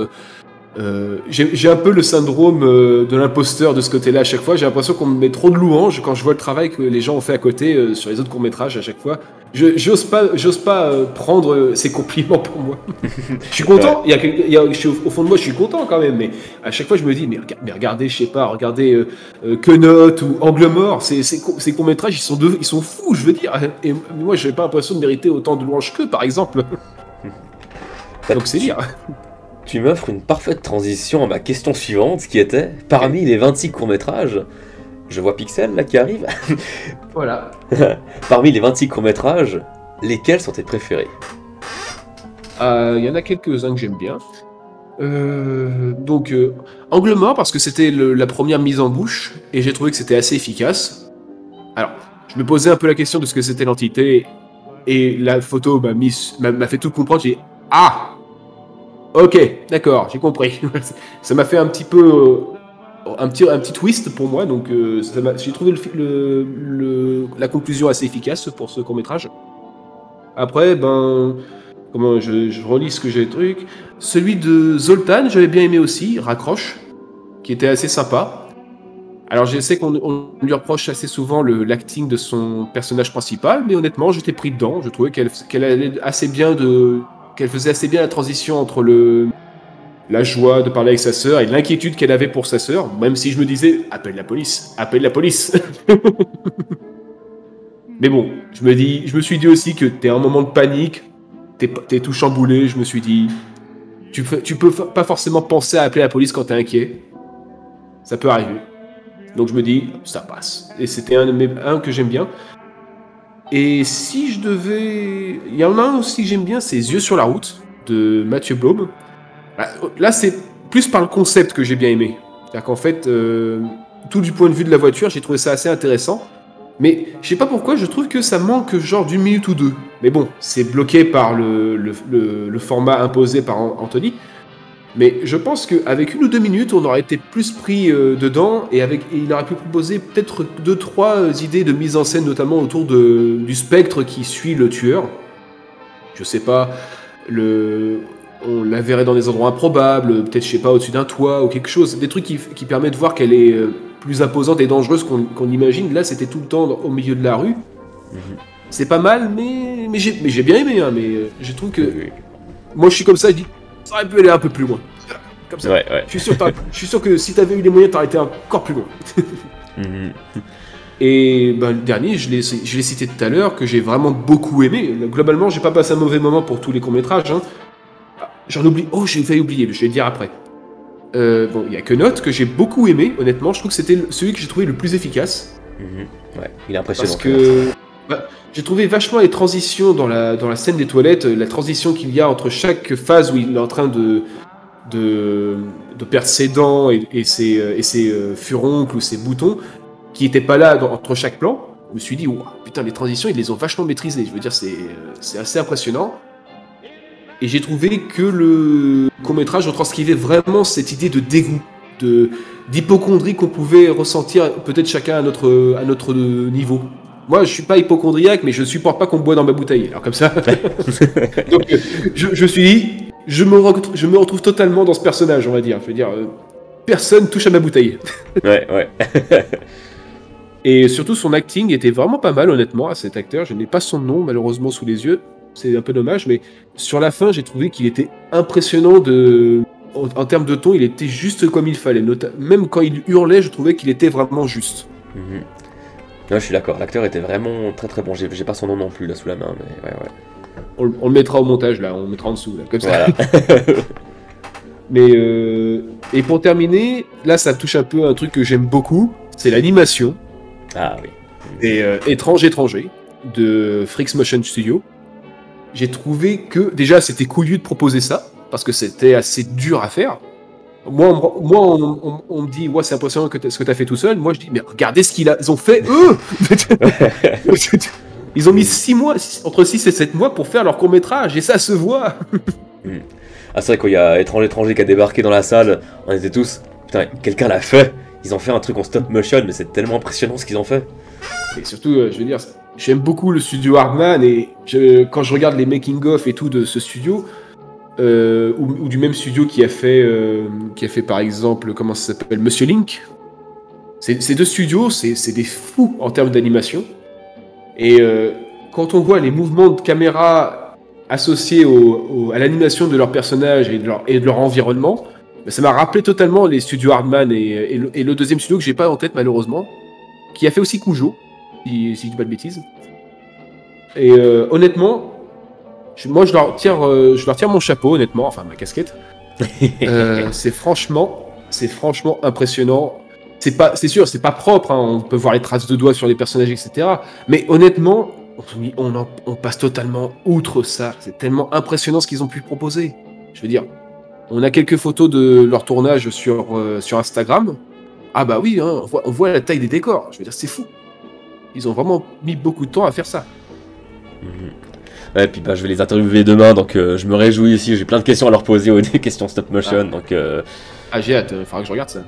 j'ai un peu le syndrome de l'imposteur de ce côté-là à chaque fois. J'ai l'impression qu'on me met trop de louanges quand je vois le travail que les gens ont fait à côté sur les autres courts-métrages à chaque fois. J'ose pas prendre ces compliments pour moi. Je suis content, au fond de moi je suis content quand même, mais à chaque fois je me dis, mais regardez, je sais pas, regardez Quenotte ou Angle Mort, ces courts-métrages ils sont fous, je veux dire. Et moi j'ai pas l'impression de mériter autant de louanges qu'eux par exemple. Donc c'est dire. Tu m'offres une parfaite transition à ma question suivante qui était, parmi les 26 courts-métrages, je vois Pixel là qui arrive. Voilà. Parmi les 26 courts-métrages, lesquels sont tes préférés? Il y en a quelques-uns que j'aime bien. Donc, Angle Mort, parce que c'était la première mise en bouche, et j'ai trouvé que c'était assez efficace. Alors, je me posais un peu la question de ce que c'était l'entité, et la photo m'a fait tout comprendre. J'ai dit, ah, ok, d'accord, j'ai compris. Ça m'a fait un petit peu un petit twist pour moi, donc j'ai trouvé la conclusion assez efficace pour ce court-métrage. Après, je relis ce que j'ai truc. Celui de Zoltan, j'avais bien aimé aussi, Raccroche, qui était assez sympa. Alors je sais qu'on lui reproche assez souvent l'acting de son personnage principal, mais honnêtement, j'étais pris dedans. Je trouvais qu'elle allait assez bien qu'elle faisait assez bien la transition entre la joie de parler avec sa sœur et l'inquiétude qu'elle avait pour sa sœur, même si je me disais appelle la police. Mais bon, je me suis dit aussi que t'es un moment de panique, t'es tout chamboulé. Je me suis dit, tu peux pas forcément penser à appeler la police quand t'es inquiet. Ça peut arriver. Donc je me dis, ça passe. Et c'était un que j'aime bien. Et si je devais... Il y en a un aussi que j'aime bien, c'est Yeux sur la route, de Mathieu Blaume. Là, c'est plus par le concept que j'ai bien aimé. C'est-à-dire qu'en fait, tout du point de vue de la voiture, j'ai trouvé ça assez intéressant. Mais je sais pas pourquoi, je trouve que ça manque genre d'une minute ou deux. Mais bon, c'est bloqué par le format imposé par Anthony. Mais je pense qu'avec 1 ou 2 minutes, on aurait été plus pris dedans, et il aurait pu proposer peut-être 2-3 idées de mise en scène, notamment autour du spectre qui suit le tueur. Je sais pas, on la verrait dans des endroits improbables, peut-être, je sais pas, au-dessus d'un toit ou quelque chose. Des trucs qui permettent de voir qu'elle est plus imposante et dangereuse qu'on imagine. Là, c'était tout le temps au milieu de la rue. C'est pas mal, mais j'ai bien aimé, hein, mais je trouve que... Moi, je suis comme ça, je dis, ça aurait pu aller un peu plus loin. Comme ça. Ouais. Je suis sûr que si t'avais eu les moyens, t'aurais été encore plus loin. Et le dernier, je l'ai cité tout à l'heure, que j'ai vraiment beaucoup aimé. Globalement, j'ai pas passé un mauvais moment pour tous les courts-métrages. Hein. J'en oublie. Oh, j'ai failli oublier, je vais le dire après. Il y a Quenotte, que j'ai beaucoup aimé, honnêtement. Je trouve que c'était celui que j'ai trouvé le plus efficace. Ouais, il est impressionnant. Parce que... j'ai trouvé vachement les transitions dans la scène des toilettes, la transition qu'il y a entre chaque phase où il est en train de perdre ses dents et ses furoncles ou ses boutons, qui n'étaient pas là entre chaque plan. Je me suis dit, wow, putain, les transitions, ils les ont vachement maîtrisées. Je veux dire, c'est assez impressionnant. Et j'ai trouvé que le court-métrage retranscrivait vraiment cette idée de dégoût, d'hypocondrie qu'on pouvait ressentir peut-être chacun à notre niveau. Moi, je suis pas hypocondriaque, mais je supporte pas qu'on me boit dans ma bouteille. Alors comme ça. Donc, je me suis dit, je me retrouve totalement dans ce personnage, on va dire. Je veux dire, personne touche à ma bouteille. Ouais. Et surtout, son acting était vraiment pas mal, honnêtement, à cet acteur. Je n'ai pas son nom, malheureusement, sous les yeux. C'est un peu dommage, mais sur la fin, j'ai trouvé qu'il était impressionnant en termes de ton, il était juste comme il fallait. Même quand il hurlait, je trouvais qu'il était vraiment juste. Non, je suis d'accord, l'acteur était vraiment très très bon. J'ai pas son nom non plus là sous la main, mais ouais. On le mettra au montage là, on le mettra en dessous là, comme ça. Voilà. Mais et pour terminer, là ça touche un peu à un truc que j'aime beaucoup, c'est l'animation. Ah oui. Et Étrange de Freaks Motion Studio. J'ai trouvé que déjà c'était couillu de proposer ça parce que c'était assez dur à faire. Moi, on me dit, ouais, c'est impressionnant ce que t'as fait tout seul. Moi, je dis, mais regardez ce qu'ils ont fait, eux. Ils ont mis 6 mois, entre 6 et 7 mois pour faire leur court-métrage, et ça se voit. Ah, c'est vrai, quand il y a étranger qui a débarqué dans la salle, on était tous, putain, quelqu'un l'a fait. Ils ont fait un truc en stop motion, mais c'est tellement impressionnant ce qu'ils ont fait. Et surtout, je veux dire, j'aime beaucoup le studio Hardman, et quand je regarde les making-of et tout de ce studio, ou du même studio qui a fait par exemple, comment ça s'appelle, Monsieur Link. Ces deux studios, c'est des fous en termes d'animation. Et quand on voit les mouvements de caméra associés à l'animation de leurs personnages et de leur environnement, ça m'a rappelé totalement les studios Hardman et le deuxième studio que j'ai pas en tête malheureusement, qui a fait aussi Kujo, si je dis pas de bêtises. Et honnêtement, moi je leur tire mon chapeau, honnêtement, enfin ma casquette. C'est franchement impressionnant. C'est sûr, c'est pas propre, hein, on peut voir les traces de doigts sur les personnages, etc. Mais honnêtement, on passe totalement outre ça. C'est tellement impressionnant ce qu'ils ont pu proposer. Je veux dire, on a quelques photos de leur tournage sur Instagram. Ah bah oui, hein, on voit la taille des décors. Je veux dire, c'est fou. Ils ont vraiment mis beaucoup de temps à faire ça. Ouais, puis bah, je vais les interviewer demain, donc je me réjouis ici. J'ai plein de questions à leur poser, des questions stop motion, donc... j'ai hâte, il faudra que je regarde ça.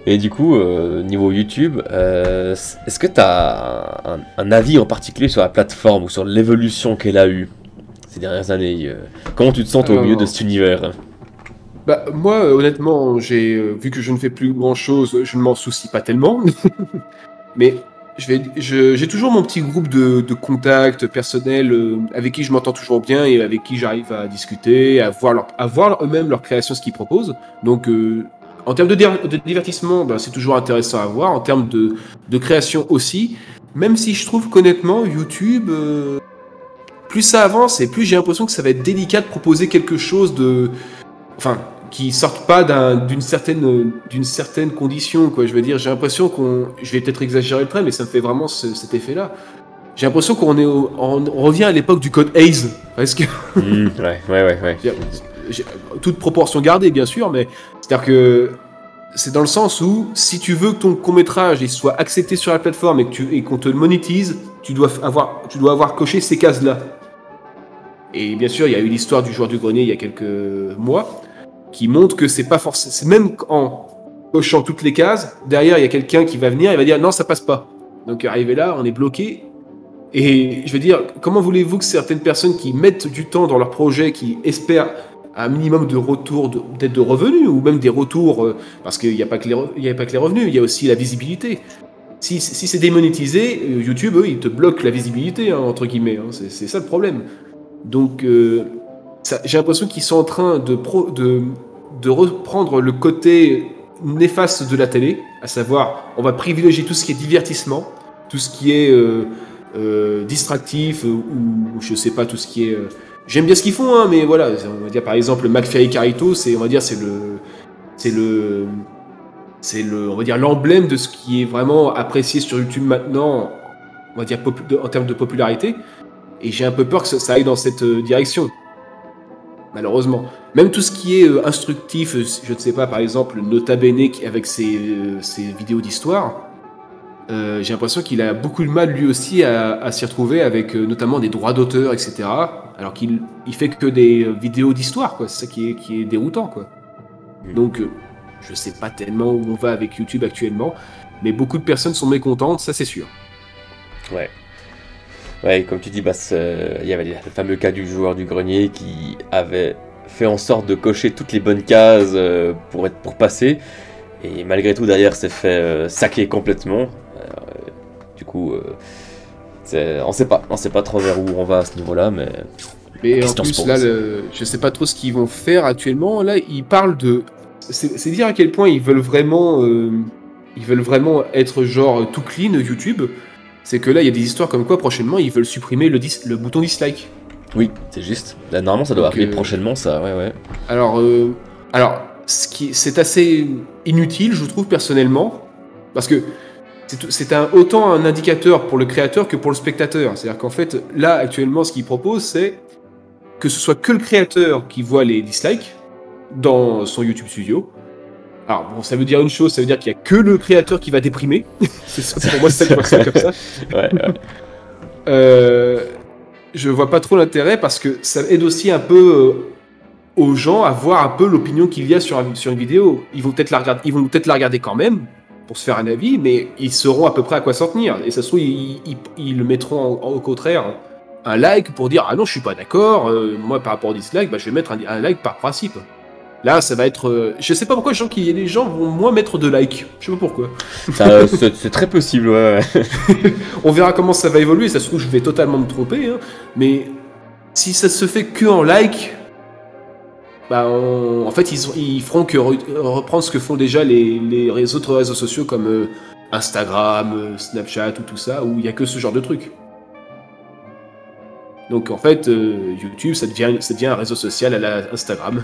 Et du coup, niveau YouTube, est-ce que tu as un avis en particulier sur la plateforme ou sur l'évolution qu'elle a eue ces dernières années Comment tu te sens au milieu de cet univers? Bah, moi, honnêtement, vu que je ne fais plus grand-chose, je ne m'en soucie pas tellement. Mais j'ai toujours mon petit groupe de contacts personnels avec qui je m'entends toujours bien et avec qui j'arrive à discuter, à voir eux-mêmes leur création, ce qu'ils proposent. Donc... en termes de divertissement, c'est toujours intéressant à voir. En termes de création aussi, même si je trouve qu'honnêtement, YouTube, plus ça avance et plus j'ai l'impression que ça va être délicat de proposer quelque chose qui sorte pas d'une certaine condition, quoi. Je veux dire, j'ai l'impression je vais peut-être exagérer le trait, mais ça me fait vraiment cet effet-là. J'ai l'impression on revient à l'époque du code Haze, presque. Ouais. Toute proportion gardée, bien sûr, mais c'est-à-dire que c'est dans le sens où si tu veux que ton court-métrage soit accepté sur la plateforme et qu'on te le monétise, tu dois avoir coché ces cases-là. Et bien sûr, il y a eu l'histoire du joueur du grenier il y a quelques mois qui montre que c'est pas forcément, même en cochant toutes les cases, derrière il y a quelqu'un qui va venir et va dire non, ça passe pas. Donc arrivé là, on est bloqué. Et je veux dire, comment voulez-vous que certaines personnes qui mettent du temps dans leur projet, qui espèrent un minimum de retour, peut-être de revenus, ou même des retours, parce qu'il n'y a pas que les revenus, il y a aussi la visibilité. Si c'est démonétisé, YouTube, eux, ils te bloquent la visibilité, hein, entre guillemets, hein, c'est ça le problème. Donc, j'ai l'impression qu'ils sont en train de reprendre le côté néfaste de la télé, à savoir, on va privilégier tout ce qui est divertissement, tout ce qui est distractif, ou je sais pas, tout ce qui est... J'aime bien ce qu'ils font, hein, mais voilà, on va dire par exemple McFly et Carito, on va dire on va dire l'emblème de ce qui est vraiment apprécié sur YouTube maintenant, on va dire en termes de popularité. Et j'ai un peu peur que ça aille dans cette direction, malheureusement. Même tout ce qui est instructif, je ne sais pas, par exemple Nota Bene avec ses vidéos d'histoire. J'ai l'impression qu'il a beaucoup de mal lui aussi à s'y retrouver avec notamment des droits d'auteur, etc. Alors qu'il fait que des vidéos d'histoire, quoi. C'est ça qui est déroutant, quoi. Donc, je sais pas tellement où on va avec YouTube actuellement, mais beaucoup de personnes sont mécontentes, ça c'est sûr. Ouais, comme tu dis, il y avait le fameux cas du joueur du grenier qui avait fait en sorte de cocher toutes les bonnes cases pour passer, et malgré tout derrière s'est fait saquer complètement. Du coup, on sait pas trop vers où on va à ce niveau-là, mais en plus là, je sais pas trop ce qu'ils vont faire actuellement. Là, ils parlent de, c'est dire à quel point ils veulent vraiment être genre tout clean YouTube. C'est que là, il y a des histoires comme quoi prochainement ils veulent supprimer le bouton dislike. Oui, c'est juste. Là, normalement, ça doit arriver prochainement, ça. Ouais. Alors, c'est assez inutile, je trouve personnellement, parce que c'est autant un indicateur pour le créateur que pour le spectateur. C'est-à-dire qu'en fait, là, actuellement, ce qu'il propose, c'est que ce soit que le créateur qui voit les dislikes dans son YouTube Studio, Alors bon, ça veut dire une chose, ça veut dire qu'il y a que le créateur qui va déprimer. C'est ça, pour moi, c'est ça que je vois ça comme ça. Je vois pas trop l'intérêt parce que ça aide aussi un peu aux gens à voir un peu l'opinion qu'il y a sur une vidéo. Ils vont peut-être la regarder quand même pour se faire un avis, mais ils sauront à peu près à quoi s'en tenir. Et ça se trouve, ils le mettront au contraire un like pour dire ah non, je suis pas d'accord. Moi, par rapport au dislike, je vais mettre un like par principe. Là, ça va être. Je sais pas pourquoi les gens vont moins mettre de likes. Je sais pas pourquoi. C'est très possible, ouais. On verra comment ça va évoluer. Ça se trouve, je vais totalement me tromper. Hein. Mais si ça se fait que en like, en fait, ils feront que reprendre ce que font déjà les autres réseaux sociaux comme Instagram, Snapchat ou tout ça, où il y a que ce genre de trucs. Donc en fait, YouTube, ça devient un réseau social à la Instagram.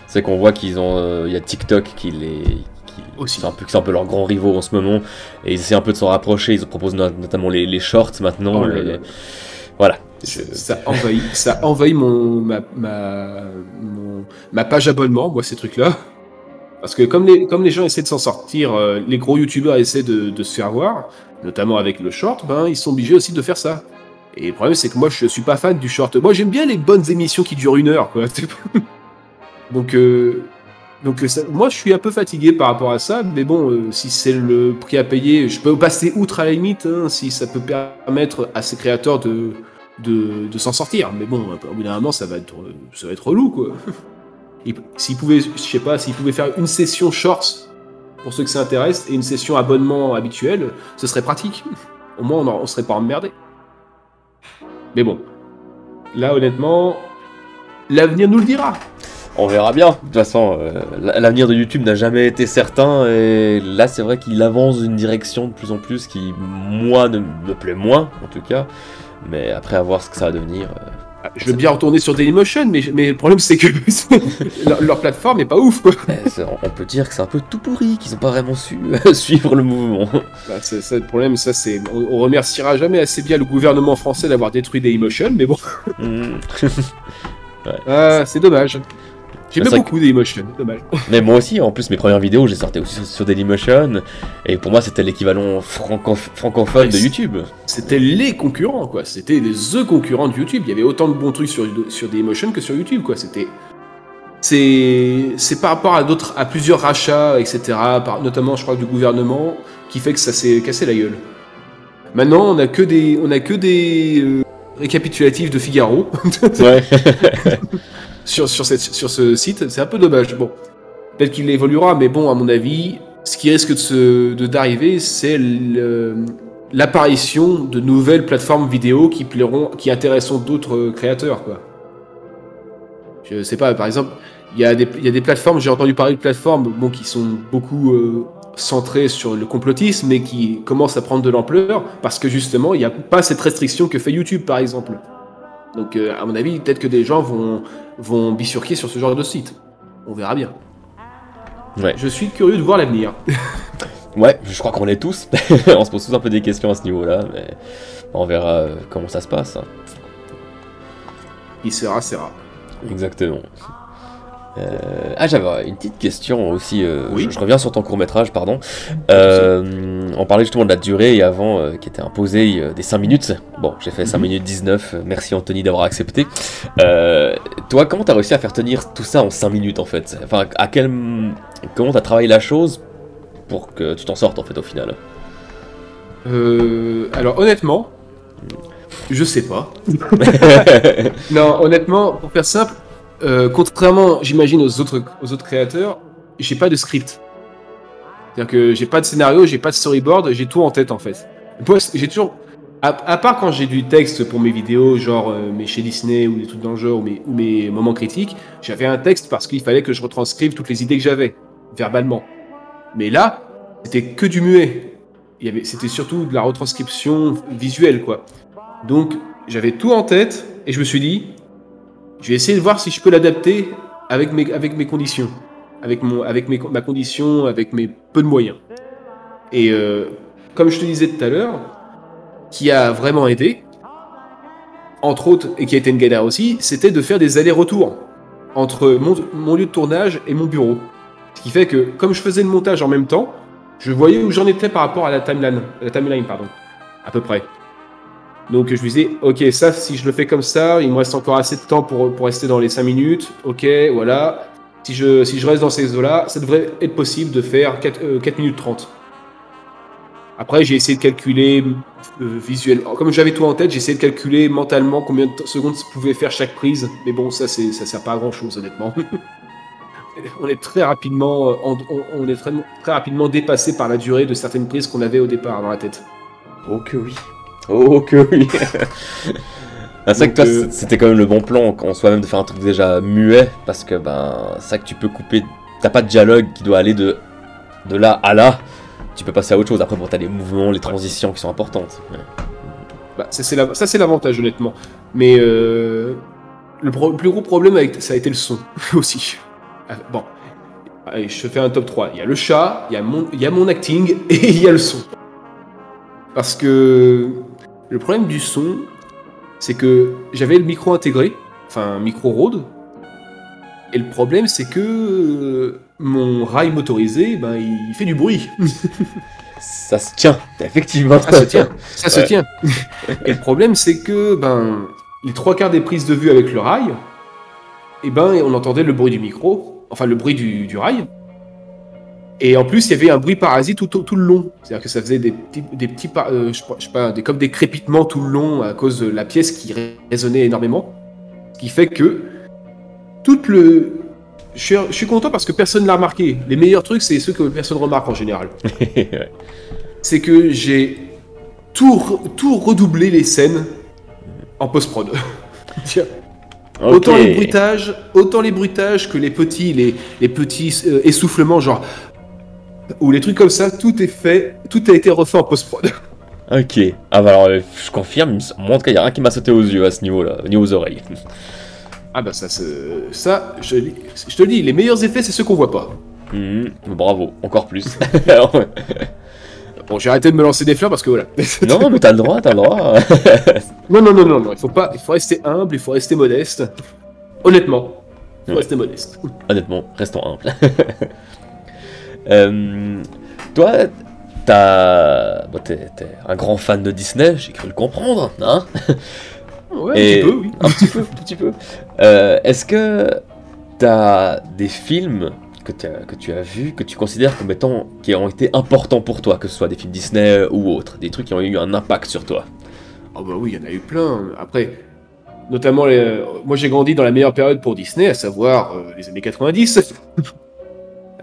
C'est qu'on voit qu'ils ont, il y a TikTok qui c'est un peu leurs grands rivaux en ce moment, et ils essaient un peu de s'en rapprocher. Ils proposent notamment les shorts maintenant. Voilà. Ça envahit ma page abonnement, moi, ces trucs-là. Parce que comme les gens essaient de s'en sortir, les gros youtubeurs essaient de se faire voir, notamment avec le short, ils sont obligés aussi de faire ça. Et le problème, c'est que moi, je suis pas fan du short. Moi, j'aime bien les bonnes émissions qui durent 1 heure, quoi. Donc moi, je suis un peu fatigué par rapport à ça, mais bon, si c'est le prix à payer, je peux passer outre à la limite, hein, si ça peut permettre à ces créateurs de s'en sortir. Mais bon, au bout d'un moment, ça va être relou, quoi. S'ils pouvaient faire une session shorts, pour ceux que ça intéresse, et une session abonnement habituel, ce serait pratique. Au moins, on serait pas emmerdé. Mais bon, là, honnêtement, l'avenir nous le dira. On verra bien. De toute façon, l'avenir de YouTube n'a jamais été certain, et là, c'est vrai qu'il avance d'une direction de plus en plus qui, moi, me plaît moins, en tout cas. Mais après, à voir ce que ça va devenir. Je veux bien retourner sur Dailymotion, mais le problème, c'est que leur plateforme est pas ouf, quoi. On peut dire que c'est un peu tout pourri, qu'ils n'ont pas vraiment su suivre le mouvement. C'est ça, le problème, ça, c'est... On remerciera jamais assez bien le gouvernement français d'avoir détruit Dailymotion, mais bon. C'est dommage. J'aimais beaucoup Dailymotion, dommage. Mais moi aussi, en plus, mes premières vidéos, j'ai sorti aussi sur Dailymotion, et pour moi, c'était l'équivalent francophone de YouTube. C'était les concurrents, quoi. C'était les concurrents de YouTube. Il y avait autant de bons trucs sur Dailymotion que sur YouTube, quoi. C'est par rapport à plusieurs rachats, etc., notamment, je crois, du gouvernement, qui fait que ça s'est cassé la gueule. Maintenant, on a que des récapitulatifs de Figaro. Ouais. sur ce site, c'est un peu dommage. Bon, peut-être qu'il évoluera, mais bon, à mon avis, ce qui risque d'arriver, c'est l'apparition de nouvelles plateformes vidéo qui intéresseront d'autres créateurs, quoi. Je sais pas, par exemple, il y a des plateformes, j'ai entendu parler de plateformes, qui sont beaucoup centrées sur le complotisme, mais qui commencent à prendre de l'ampleur, parce que justement, il n'y a pas cette restriction que fait YouTube, par exemple. Donc, à mon avis, peut-être que des gens vont bifurquer sur ce genre de site. On verra bien. Ouais. Je suis curieux de voir l'avenir. Ouais, je crois qu'on l'est tous. On se pose tous un peu des questions à ce niveau-là, mais on verra comment ça se passe. Il sera. Exactement. J'avais une petite question aussi. Oui. Je reviens sur ton court-métrage, pardon. On parlait justement de la durée avant qui était imposée des 5 minutes. Bon, j'ai fait 5 minutes 19. Merci Anthony d'avoir accepté. Toi, comment t'as réussi à faire tenir tout ça en 5 minutes en fait? Enfin, comment t'as travaillé la chose pour que tu t'en sortes en fait au final? Alors honnêtement, je sais pas. Non, honnêtement, pour faire simple, contrairement, j'imagine, aux autres créateurs, j'ai pas de script. C'est-à-dire que j'ai pas de scénario, j'ai pas de storyboard, j'ai tout en tête en fait. Moi, j'ai toujours, à part quand j'ai du texte pour mes vidéos, genre mes chez Disney ou des trucs dans le genre, ou mes moments critiques, j'avais un texte parce qu'il fallait que je retranscrive toutes les idées que j'avais, verbalement. Mais là, c'était que du muet. C'était surtout de la retranscription visuelle, quoi. Donc, j'avais tout en tête et je me suis dit, je vais essayer de voir si je peux l'adapter avec mes conditions, ma condition, avec mes peu de moyens. Et comme je te disais tout à l'heure, qui a vraiment aidé, entre autres, et qui a été une galère aussi, c'était de faire des allers-retours entre mon lieu de tournage et mon bureau. Ce qui fait que, comme je faisais le montage en même temps, je voyais où j'en étais par rapport à la timeline, à peu près. Donc je me disais, ok, ça, si je le fais comme ça, il me reste encore assez de temps pour rester dans les 5 minutes. Ok, voilà. Si je reste dans ces eaux-là, ça devrait être possible de faire 4 minutes 30. Après, j'ai essayé de calculer visuellement. Comme j'avais tout en tête, j'ai essayé de calculer mentalement combien de secondes pouvait faire chaque prise. Mais bon, ça sert pas à grand-chose, honnêtement. On est très rapidement, très rapidement dépassé par la durée de certaines prises qu'on avait au départ dans la tête. Oh que oui. Oh que oui. C'est vrai que toi, c'était quand même le bon plan en soi même de faire un truc déjà muet, parce que c'est vrai que tu peux couper, t'as pas de dialogue qui doit aller de là à là, tu peux passer à autre chose. Après, bon, t'as les mouvements, les transitions qui sont importantes. Ouais. Ça c'est l'avantage, honnêtement. Mais le plus gros problème, ça a été le son aussi. Bon, allez, je fais un top 3. Il y a le chat, il y a mon acting et il y a le son. Parce que le problème du son, c'est que j'avais le micro intégré, enfin un micro Rode, et le problème c'est que mon rail motorisé, il fait du bruit. Ça se tient, effectivement. Ça se tient. Et le problème c'est que les 3/4 des prises de vue avec le rail, on entendait le bruit du micro, enfin le bruit du rail. Et en plus, il y avait un bruit parasite tout le long. C'est-à-dire que ça faisait des petits comme des crépitements tout le long à cause de la pièce qui résonnait énormément. Ce qui fait que je suis content parce que personne ne l'a remarqué. Les meilleurs trucs, c'est ceux que personne remarque en général. Ouais. C'est que j'ai tout redoublé les scènes en post-prod. Tiens. Okay. Autant les bruitages que les petits essoufflements, genre, ou les trucs comme ça, tout a été refait en post-prod. Ok. Ah alors, je confirme, moi en tout cas, il n'y a rien qui m'a sauté aux yeux à ce niveau-là, ni aux oreilles. Ah je te le dis, les meilleurs effets, c'est ceux qu'on voit pas. Bravo, encore plus. Bon, j'ai arrêté de me lancer des fleurs parce que voilà. Non, mais t'as le droit. Non, il faut rester humble, il faut rester modeste. Honnêtement, il faut rester modeste. Honnêtement, restons humbles. Toi, t'es un grand fan de Disney, j'ai cru le comprendre, hein? Ouais, un petit peu, oui. Un petit peu. Est-ce que t'as des films que tu as vus, que tu considères comme étant, qui ont été importants pour toi, que ce soit des films Disney ou autres, des trucs qui ont eu un impact sur toi? Oh bah oui, il y en a eu plein. Après, notamment, moi j'ai grandi dans la meilleure période pour Disney, à savoir les années 90.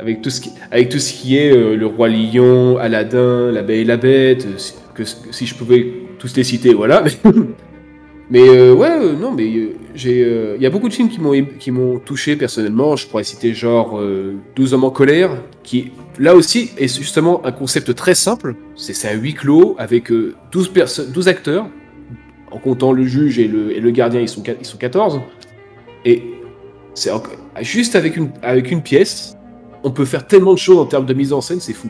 avec tout ce qui est Le Roi Lion, Aladdin, La Belle et la Bête, si je pouvais tous les citer, voilà. Mais il y a beaucoup de films qui m'ont touché personnellement. Je pourrais citer genre 12 hommes en colère, qui là aussi est justement un concept très simple. C'est un huis clos avec 12 acteurs, en comptant le juge et le gardien, ils sont 14. Et c'est juste avec une pièce, on peut faire tellement de choses en termes de mise en scène, c'est fou.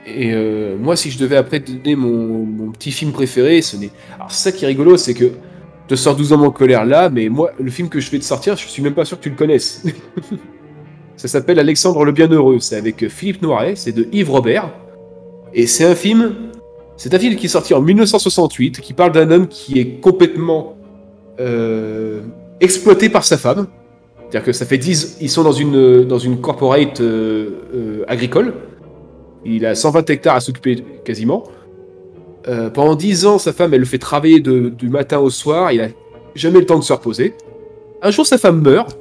Et moi, si je devais après donner mon petit film préféré, alors ça qui est rigolo, c'est que je te sors 12 hommes en colère là, mais moi, le film que je vais te sortir, je suis même pas sûr que tu le connaisses. Ça s'appelle Alexandre le Bienheureux, c'est avec Philippe Noiret, c'est de Yves Robert, et c'est un film qui est sorti en 1968, qui parle d'un homme qui est complètement exploité par sa femme. C'est-à-dire que ça fait 10, ils sont dans une corporate agricole. Il a 120 hectares à s'occuper quasiment. Pendant 10 ans, sa femme, elle le fait travailler du matin au soir. Il a jamais le temps de se reposer. Un jour, sa femme meurt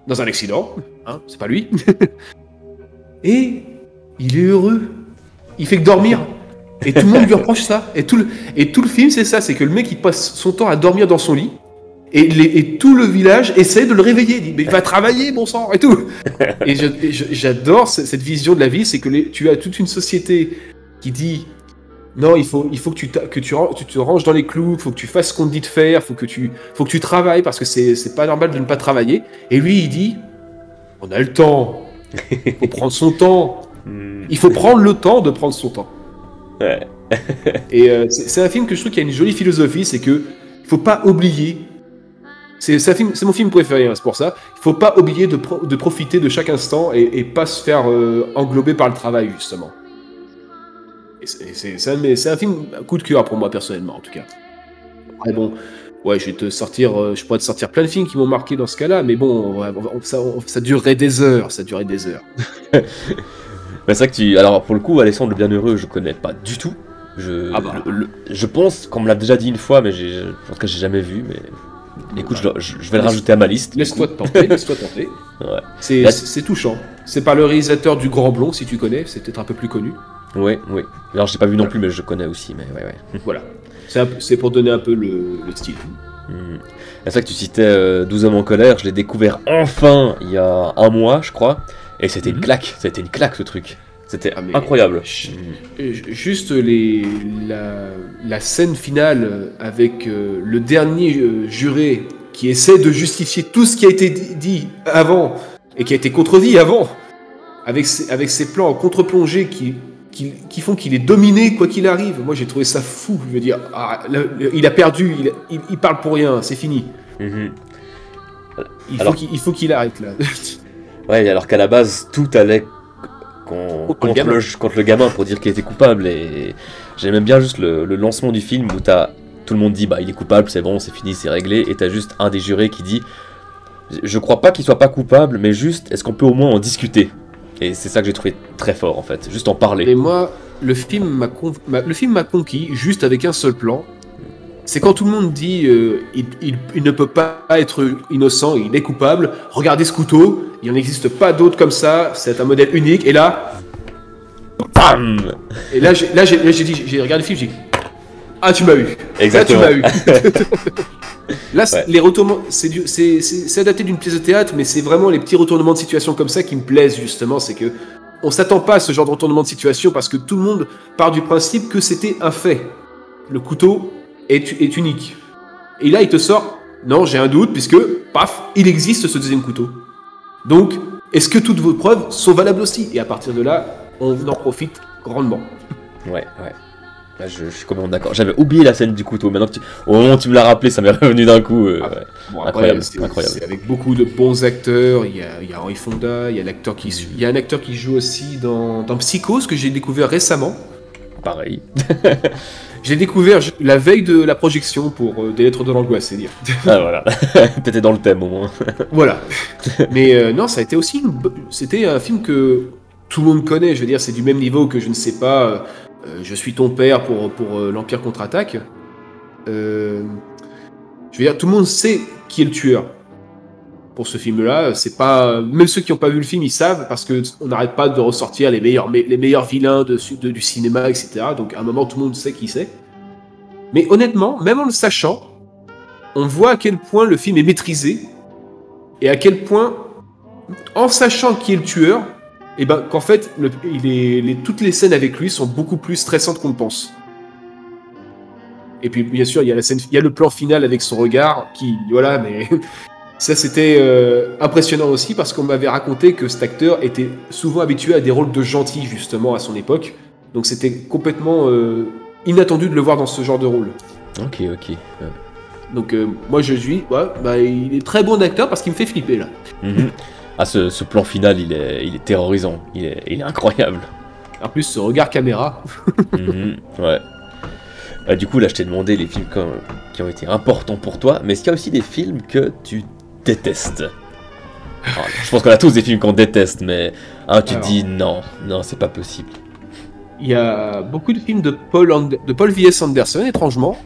dans un accident. Hein, c'est pas lui. Et il est heureux. Il fait que dormir. Et tout le monde lui reproche ça. Et tout le film, c'est ça. C'est que le mec, il passe son temps à dormir dans son lit. Et tout le village essaie de le réveiller. Il dit, mais va travailler, bon sang, et tout. Et j'adore cette vision de la vie, c'est que tu as toute une société qui dit, non, il faut que tu te ranges dans les clous, il faut que tu fasses ce qu'on te dit de faire, faut que tu travailles, parce que c'est pas normal de ne pas travailler. Et lui, il dit, on a le temps, il faut prendre son temps. Il faut prendre le temps de prendre son temps. Ouais. Et c'est un film que je trouve qu'il y a une jolie philosophie, c'est que il faut pas oublier C'est mon film préféré, hein, c'est pour ça. Il faut pas oublier de profiter de chaque instant et pas se faire englober par le travail, justement. C'est un film coup de cœur pour moi, personnellement, en tout cas. Après, bon, ouais, je pourrais te sortir plein de films qui m'ont marqué dans ce cas-là, mais bon, ça durerait des heures, ça durerait des heures. C'est vrai que alors, pour le coup, Alexandre le Bienheureux, je connais pas du tout. Je pense qu'on me l'a déjà dit une fois, mais en tout cas, j'ai jamais vu, mais... Écoute, je vais le rajouter à ma liste. Laisse-toi tenter. Ouais. C'est touchant. C'est par le réalisateur du Grand Blond, si tu connais, c'est peut-être un peu plus connu. Oui. Alors, j'ai pas vu non plus, mais je connais aussi, mais ouais. Voilà. C'est pour donner un peu le style. C'est ça que tu citais 12 hommes en colère, je l'ai découvert enfin il y a un mois, je crois, et c'était une claque, ce truc. C'était incroyable. Juste la scène finale avec le dernier juré qui essaie de justifier tout ce qui a été dit avant et qui a été contredit avant, avec ses plans en contre-plongée qui font qu'il est dominé quoi qu'il arrive. Moi j'ai trouvé ça fou. Je veux dire, il a perdu, il parle pour rien, c'est fini. Il faut qu'il arrête là. Ouais, alors qu'à la base tout allait contre le gamin pour dire qu'il était coupable, et j'aime bien juste le lancement du film où tout le monde dit il est coupable, c'est bon, c'est fini, c'est réglé, et t'as juste un des jurés qui dit je crois pas qu'il soit pas coupable, mais juste est-ce qu'on peut au moins en discuter. Et c'est ça que j'ai trouvé très fort en fait, juste en parler. Et moi, le film m'a conquis juste avec un seul plan. C'est quand tout le monde dit il ne peut pas être innocent, il est coupable. Regardez ce couteau, il n'existe pas d'autre comme ça, c'est un modèle unique. Et là, bam. Et là j'ai regardé le film, j'ai dit tu m'as eu. Exactement. Là tu m'as eu. Là, les retournements, c'est adapté d'une pièce de théâtre, mais c'est vraiment les petits retournements de situation comme ça qui me plaisent justement. C'est que on s'attend pas à ce genre de retournement de situation parce que tout le monde part du principe que c'était un fait. Le couteau est unique. Et là, il te sort, non, j'ai un doute, puisque, paf, il existe ce deuxième couteau. Donc, est-ce que toutes vos preuves sont valables aussi? Et à partir de là, on en profite grandement. Ouais. Là, je suis complètement d'accord. J'avais oublié la scène du couteau. Maintenant au moment où tu me l'as rappelé, ça m'est revenu d'un coup. Bon, incroyable. C'est avec beaucoup de bons acteurs. Il y a Henry Fonda, il y a un acteur qui joue aussi dans Psycho, ce que j'ai découvert récemment. Pareil. J'ai découvert la veille de la projection pour Des Lettres de l'Angoisse, c'est dire. Voilà. T'étais dans le thème au moins. Voilà. Mais non, ça a été aussi c'était un film que tout le monde connaît. Je veux dire, c'est du même niveau que je ne sais pas. Je suis ton père pour l'Empire contre-attaque. Je veux dire, tout le monde sait qui est le tueur. Pour ce film-là, c'est pas même ceux qui n'ont pas vu le film, ils savent parce que on n'arrête pas de ressortir les meilleurs vilains du cinéma, etc. Donc à un moment, tout le monde sait qui c'est. Mais honnêtement, même en le sachant, on voit à quel point le film est maîtrisé et à quel point, en sachant qui est le tueur, qu'en fait, toutes les scènes avec lui sont beaucoup plus stressantes qu'on le pense. Et puis, bien sûr, il y a le plan final avec son regard qui, voilà, mais ça c'était impressionnant aussi parce qu'on m'avait raconté que cet acteur était souvent habitué à des rôles de gentil justement à son époque. Donc c'était complètement inattendu de le voir dans ce genre de rôle. Ok. Donc moi je suis, il est très bon acteur parce qu'il me fait flipper là. Ce plan final, il est terrorisant, il est incroyable. En plus, ce regard caméra. Ouais. Du coup, là, je t'ai demandé les films qui ont été importants pour toi, mais est-ce qu'il y a aussi des films que tu détestes? Je pense qu'on a tous des films qu'on déteste, mais tu te dis non, c'est pas possible. Il y a beaucoup de films de Paul V.S. Anderson, étrangement.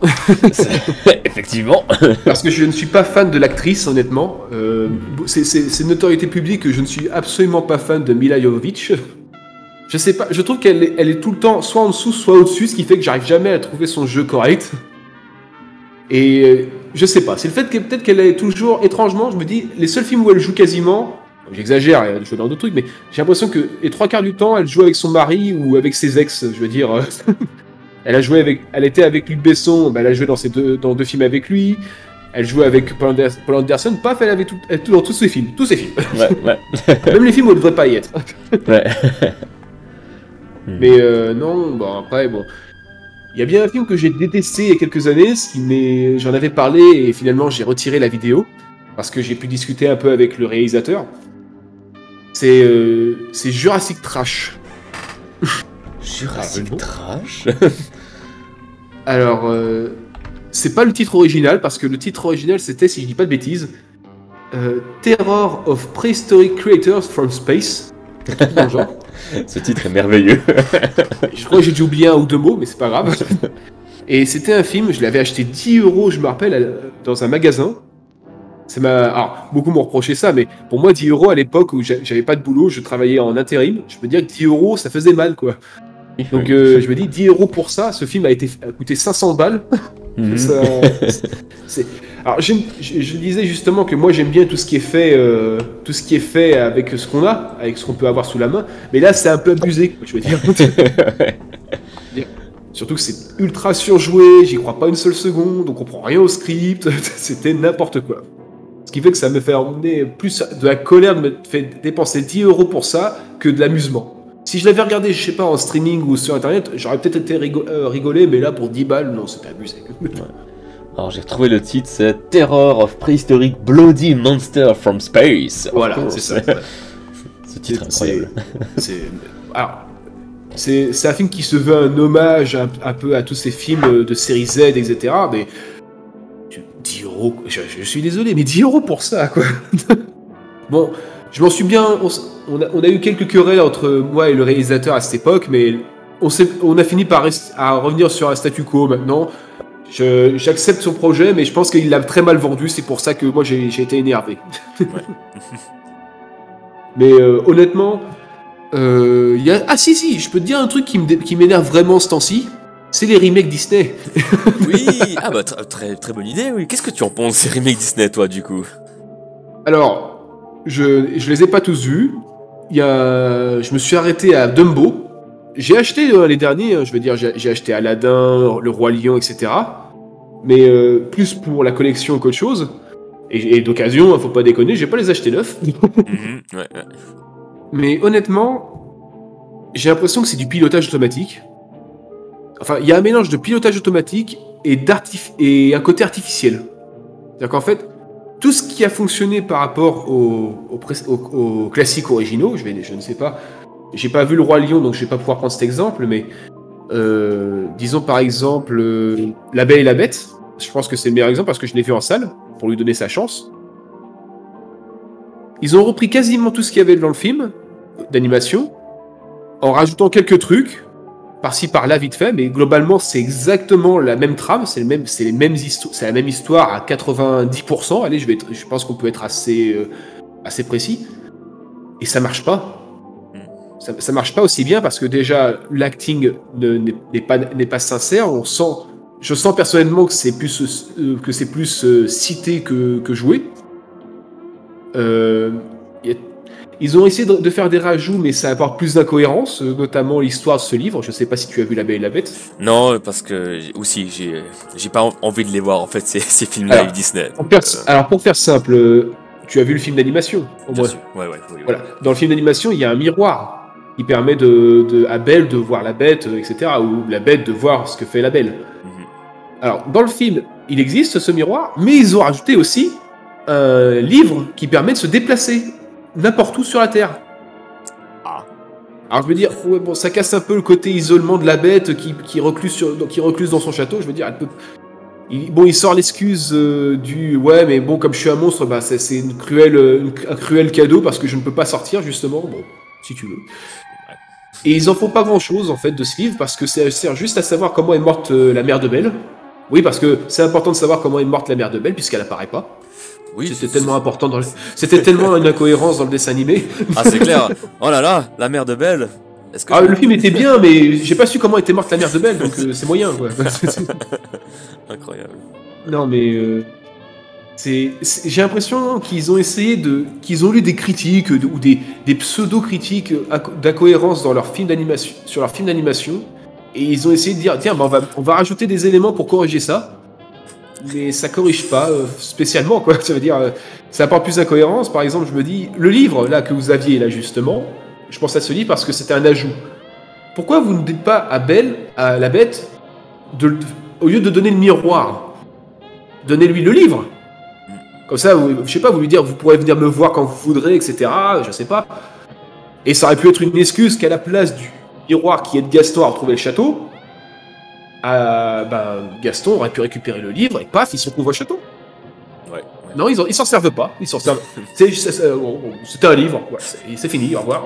Effectivement. Parce que je ne suis pas fan de l'actrice, honnêtement. C'est une notoriété publique que je ne suis absolument pas fan de Mila Jovovich. Je sais pas, je trouve qu'elle est tout le temps soit en dessous, soit au-dessus, ce qui fait que j'arrive jamais à trouver son jeu correct. Et je sais pas, c'est le fait que peut-être qu'elle est toujours, étrangement, je me dis, les seuls films où elle joue quasiment, j'exagère, elle joue dans d'autres trucs, mais j'ai l'impression que les 3/4 du temps, elle joue avec son mari ou avec ses ex, je veux dire. Elle était avec Luc Besson, elle a joué dans deux films avec lui. Elle jouait avec Paul Anderson, paf, elle avait tout dans tous ses films. Ouais. Même les films où elle ne devrait pas y être. Ouais. Mais non, après, il y a bien un film que j'ai détesté il y a quelques années, j'en avais parlé et finalement j'ai retiré la vidéo. parce que j'ai pu discuter un peu avec le réalisateur. C'est Jurassic Trash. Jurassic Trash. Alors, c'est pas le titre original, parce que le titre original c'était, si je dis pas de bêtises, Terror of Prehistoric Creatures from Space. Dans le genre. Ce titre est merveilleux. Je crois que j'ai dû oublier un ou deux mots, mais c'est pas grave. Et c'était un film, je l'avais acheté 10€, je me rappelle, dans un magasin. Alors, beaucoup m'ont reproché ça, mais pour moi, 10€ à l'époque où j'avais pas de boulot, je travaillais en intérim, je peux dire que 10€, ça faisait mal, quoi. Donc, je me dis, 10€ pour ça, ce film a coûté 500 balles. Alors, je disais justement que moi, j'aime bien tout ce qui est fait avec ce qu'on a, avec ce qu'on peut avoir sous la main, mais là, c'est un peu abusé, quoi, je veux dire. Surtout que c'est ultra surjoué, j'y crois pas une seule seconde, on comprend rien au script, c'était n'importe quoi. Ce qui fait que ça me fait emmener plus de la colère de me faire dépenser 10€ pour ça que de l'amusement. Si je l'avais regardé, je sais pas, en streaming ou sur internet, j'aurais peut-être été rigolé, mais là pour 10 balles, non, c'était abusé. Ouais. Alors j'ai retrouvé le titre, c'est Terror of Prehistoric Bloody Monster from Space. Voilà, c'est ça. Ce titre est incroyable. C'est un film qui se veut un hommage un peu à tous ces films de série Z, etc. Mais 10€, je suis désolé, mais 10€ pour ça, quoi. Bon, je m'en suis bien. On a eu quelques querelles entre moi et le réalisateur à cette époque, mais on a fini par revenir sur un statu quo maintenant. J'accepte son projet, mais je pense qu'il l'a très mal vendu, c'est pour ça que moi j'ai été énervé. Ouais. Mais honnêtement, ah si, je peux te dire un truc qui m'énerve vraiment ce temps-ci, c'est les remakes Disney. Oui, ah bah très, très bonne idée, oui. Qu'est-ce que tu en penses, ces remakes Disney, toi, du coup? Alors, je les ai pas tous vus. Je me suis arrêté à Dumbo. J'ai acheté les derniers, je veux dire, j'ai acheté Aladdin, Le Roi Lion, etc. Mais plus pour la collection qu'autre chose. Et d'occasion, faut pas déconner, j'ai pas les acheter neufs. Ouais. Mais honnêtement, j'ai l'impression que c'est du pilotage automatique. Enfin, il y a un mélange de pilotage automatique et un côté artificiel. C'est-à-dire qu'en fait, tout ce qui a fonctionné par rapport aux classiques originaux, je ne sais pas, j'ai pas vu Le Roi Lion, donc je vais pas pouvoir prendre cet exemple, mais disons par exemple La Belle et la Bête, je pense que c'est le meilleur exemple parce que je l'ai vu en salle, pour lui donner sa chance. Ils ont repris quasiment tout ce qu'il y avait dans le film, d'animation, en rajoutant quelques trucs, par-ci par-là vite fait, mais globalement c'est exactement la même trame, c'est la même histoire à 90%, allez, je pense qu'on peut être assez précis, et ça marche pas. Ça marche pas aussi bien parce que déjà l'acting n'est pas sincère. Je sens personnellement que c'est plus cité que joué. Ils ont essayé de faire des rajouts, mais ça apporte plus d'incohérence, notamment l'histoire de ce livre. Je sais pas si tu as vu La Belle et la Bête. Non, parce que aussi j'ai pas envie de les voir en fait ces films-là avec Disney. Alors pour faire simple, tu as vu le film d'animation au moins. Ouais. Voilà. Dans le film d'animation, il y a un miroir qui permet à Belle de voir la bête, etc., ou la bête de voir ce que fait la Belle. Alors, dans le film, il existe ce miroir, mais ils ont rajouté aussi un livre qui permet de se déplacer n'importe où sur la Terre. Alors, je veux dire, ouais, bon, ça casse un peu le côté isolement de la bête qui recluse dans son château. Je veux dire, il sort l'excuse du « ouais, mais bon, comme je suis un monstre, bah, c'est un cruel cadeau parce que je ne peux pas sortir, justement. » Bon, si tu veux. Et ils en font pas grand-chose, en fait, de ce livre, parce que ça sert juste à savoir comment est morte la mère de Belle. Oui, parce que c'est important de savoir comment est morte la mère de Belle, puisqu'elle apparaît pas. Oui, c'était tellement important C'était tellement une incohérence dans le dessin animé. Ah, c'est clair. Oh là là, la mère de Belle. Le film était bien, mais j'ai pas su comment était morte la mère de Belle, donc c'est moyen, quoi. Incroyable. Non, mais... j'ai l'impression qu'ils ont qu'ils ont lu des critiques ou des pseudo-critiques d'incohérence sur leur film d'animation, et ils ont essayé de dire tiens, bah, on va rajouter des éléments pour corriger ça, mais ça corrige pas spécialement, quoi. Ça veut dire ça apporte plus d'incohérence. Par exemple, je me dis le livre là que vous aviez là justement, je pense à ce livre parce que c'était un ajout. Pourquoi vous ne dites pas à la bête au lieu de donner le miroir, donnez-lui le livre? Comme ça, je sais pas, vous lui dire, vous pourrez venir me voir quand vous voudrez, etc. Je sais pas. Et ça aurait pu être une excuse qu'à la place du miroir qui aide Gaston à retrouver le château, Gaston aurait pu récupérer le livre et paf, il se retrouve au château. Ouais. Non, ils s'en servent pas. Ils s'en servent. C'était un livre, voilà, c'est fini, au revoir.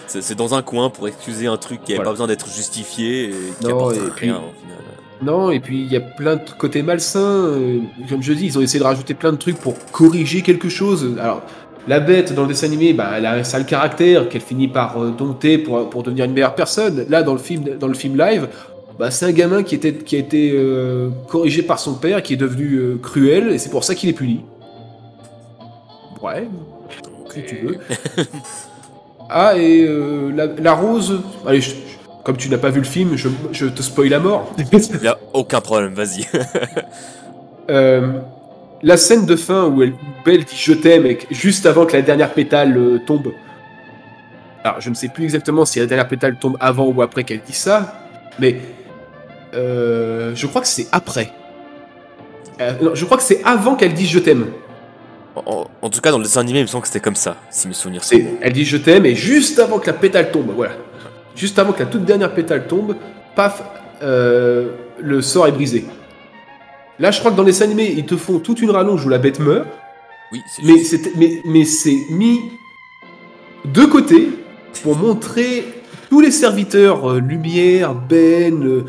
C'est dans un coin pour excuser un truc qui n'avait pas besoin d'être justifié et qui apporte rien au final. Non, et puis il y a plein de côtés malsains. Comme je dis, ils ont essayé de rajouter plein de trucs pour corriger quelque chose. Alors, la bête dans le dessin animé, elle a un sale caractère qu'elle finit par dompter pour devenir une meilleure personne. Là, dans le film live, c'est un gamin qui a été corrigé par son père, qui est devenu cruel, et c'est pour ça qu'il est puni. Ouais, si tu veux. Et la rose... Allez, comme tu n'as pas vu le film, je te spoil à mort. Il n'y a aucun problème, vas-y. La scène de fin où Belle dit je t'aime, juste avant que la dernière pétale tombe. Alors, je ne sais plus exactement si la dernière pétale tombe avant ou après qu'elle dit ça, mais je crois que c'est après. Non, je crois que c'est avant qu'elle dise je t'aime. En tout cas, dans le dessin animé, il me semble que c'était comme ça, si mes souvenirs sont bons. Elle dit je t'aime, et juste avant que la pétale tombe, voilà. Juste avant que la toute dernière pétale tombe, paf, le sort est brisé. Là, je crois que dans les animés, ils te font toute une rallonge où la bête meurt. Oui, c'est mais c'est mis de côté pour montrer tous les serviteurs, Lumière, Ben,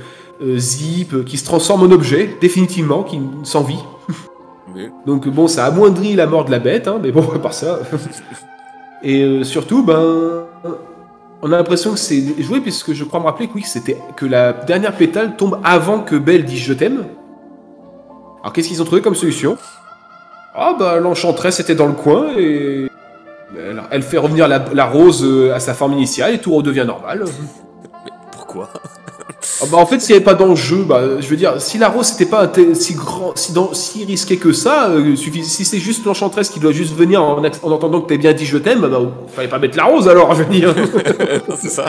Zip, qui se transforment en objets, définitivement, sans vie. Oui. Donc bon, ça amoindrit la mort de la bête, hein, mais bon, à part ça. Et surtout, on a l'impression que c'est joué, puisque je crois me rappeler que la dernière pétale tombe avant que Belle dise je t'aime. Alors qu'est-ce qu'ils ont trouvé comme solution? L'enchanteresse était dans le coin et elle fait revenir la rose à sa forme initiale et tout redevient normal. Mais pourquoi? En fait, s'il n'y avait pas d'enjeu, je veux dire, si la rose n'était pas si grand, si risqué que ça, si c'est juste l'enchanteresse qui doit juste venir en entendant que t'as bien dit je t'aime, fallait pas mettre la rose alors, je veux dire. C'est ça.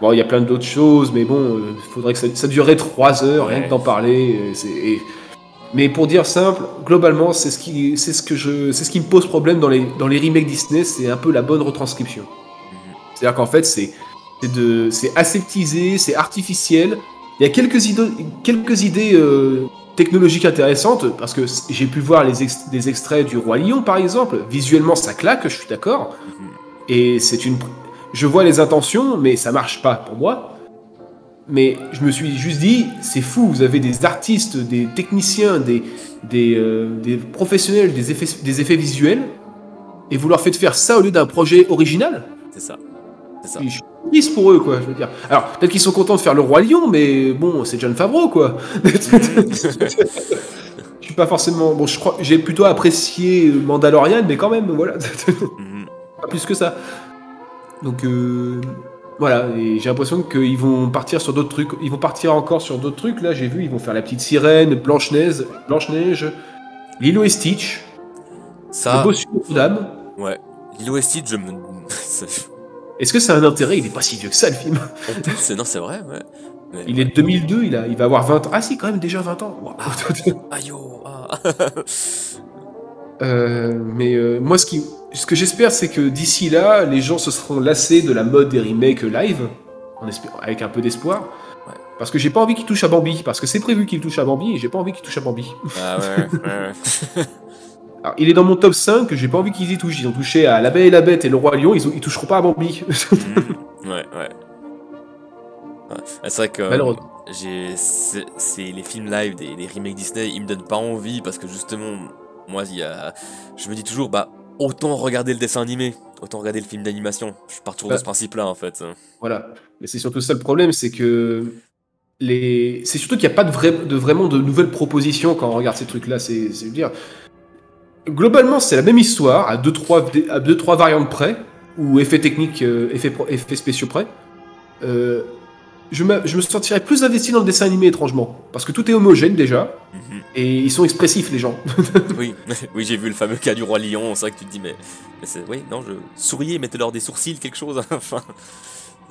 Bon, il y a plein d'autres choses, mais bon, il faudrait que ça durerait 3 heures, rien que d'en parler. Mais pour dire simple, globalement, c'est ce qui me pose problème dans les remakes Disney, c'est un peu la bonne retranscription. C'est-à-dire qu'en fait, c'est aseptisé, c'est artificiel. Il y a quelques idées technologiques intéressantes, parce que j'ai pu voir des extraits du Roi Lion, par exemple. Visuellement, ça claque, je suis d'accord. Et je vois les intentions, mais ça marche pas pour moi. Mais je me suis juste dit, c'est fou, vous avez des artistes, des techniciens, des professionnels des effets visuels, et vous leur faites faire ça au lieu d'un projet original. C'est ça. Je suis triste pour eux, quoi, je veux dire. Alors, peut-être qu'ils sont contents de faire le Roi Lion, mais bon, c'est Jon Favreau, quoi. Je suis pas forcément... Bon, je crois j'ai plutôt apprécié Mandalorian, mais quand même, voilà. Pas plus que ça. Donc, voilà, et j'ai l'impression qu'ils vont partir sur d'autres trucs. Ils vont partir encore sur d'autres trucs. Là, j'ai vu, ils vont faire la petite sirène, Blanche-Neige, Lilo et Stitch, le bossu de Notre-Dame. Ouais, Lilo et Stitch, Est-ce que ça a un intérêt? Il est pas si vieux que ça, le film. En plus, non, c'est vrai, ouais. Mais, il est de 2002, il va avoir 20 ans. Ah si, quand même, déjà 20 ans. Wow. Moi, ce que j'espère, c'est que d'ici là, les gens se seront lassés de la mode des remakes live, avec un peu d'espoir. Ouais. Parce que j'ai pas envie qu'il touche à Bambi, parce que c'est prévu qu'il touche à Bambi, et j'ai pas envie qu'il touche à Bambi. Ah ouais. Alors, il est dans mon top 5, j'ai pas envie qu'ils y touchent. Ils ont touché à La Belle et la Bête et Le Roi Lion, ils toucheront pas à Bambi. Ouais. C'est vrai que c'est les films live des remakes Disney, ils me donnent pas envie parce que justement, moi, je me dis toujours, autant regarder le dessin animé, autant regarder le film d'animation. Je pars toujours de ce principe-là, en fait. Voilà. Mais c'est surtout ça le problème, c'est que c'est surtout qu'il n'y a pas vraiment de nouvelles propositions quand on regarde ces trucs-là. C'est dire. Globalement, c'est la même histoire, à 2-3 variantes près, ou effets techniques, effets spéciaux près. Je me sentirais plus investi dans le dessin animé, étrangement. Parce que tout est homogène, déjà, et ils sont expressifs, les gens. Oui, j'ai vu le fameux cas du Roi Lion, c'est vrai que tu te dis, mais souriez, mettez-leur des sourcils, quelque chose, enfin...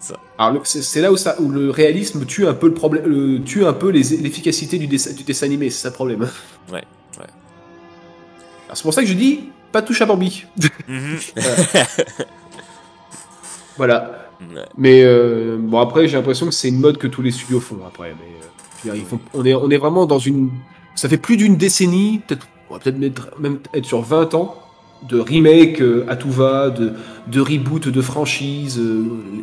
Ça. Alors c'est là où le réalisme tue un peu le problème, tue un peu l'efficacité du dessin animé, c'est ça le problème. Ouais. Alors, c'est pour ça que je dis, pas de touche à Bambi. Mhm. Voilà. Ouais. Mais bon, après, j'ai l'impression que c'est une mode que tous les studios font après. Mais je veux dire, on est vraiment dans une. Ça fait plus d'une décennie, peut-être, on va peut-être même être sur 20 ans de remake à tout va, de reboot de franchise,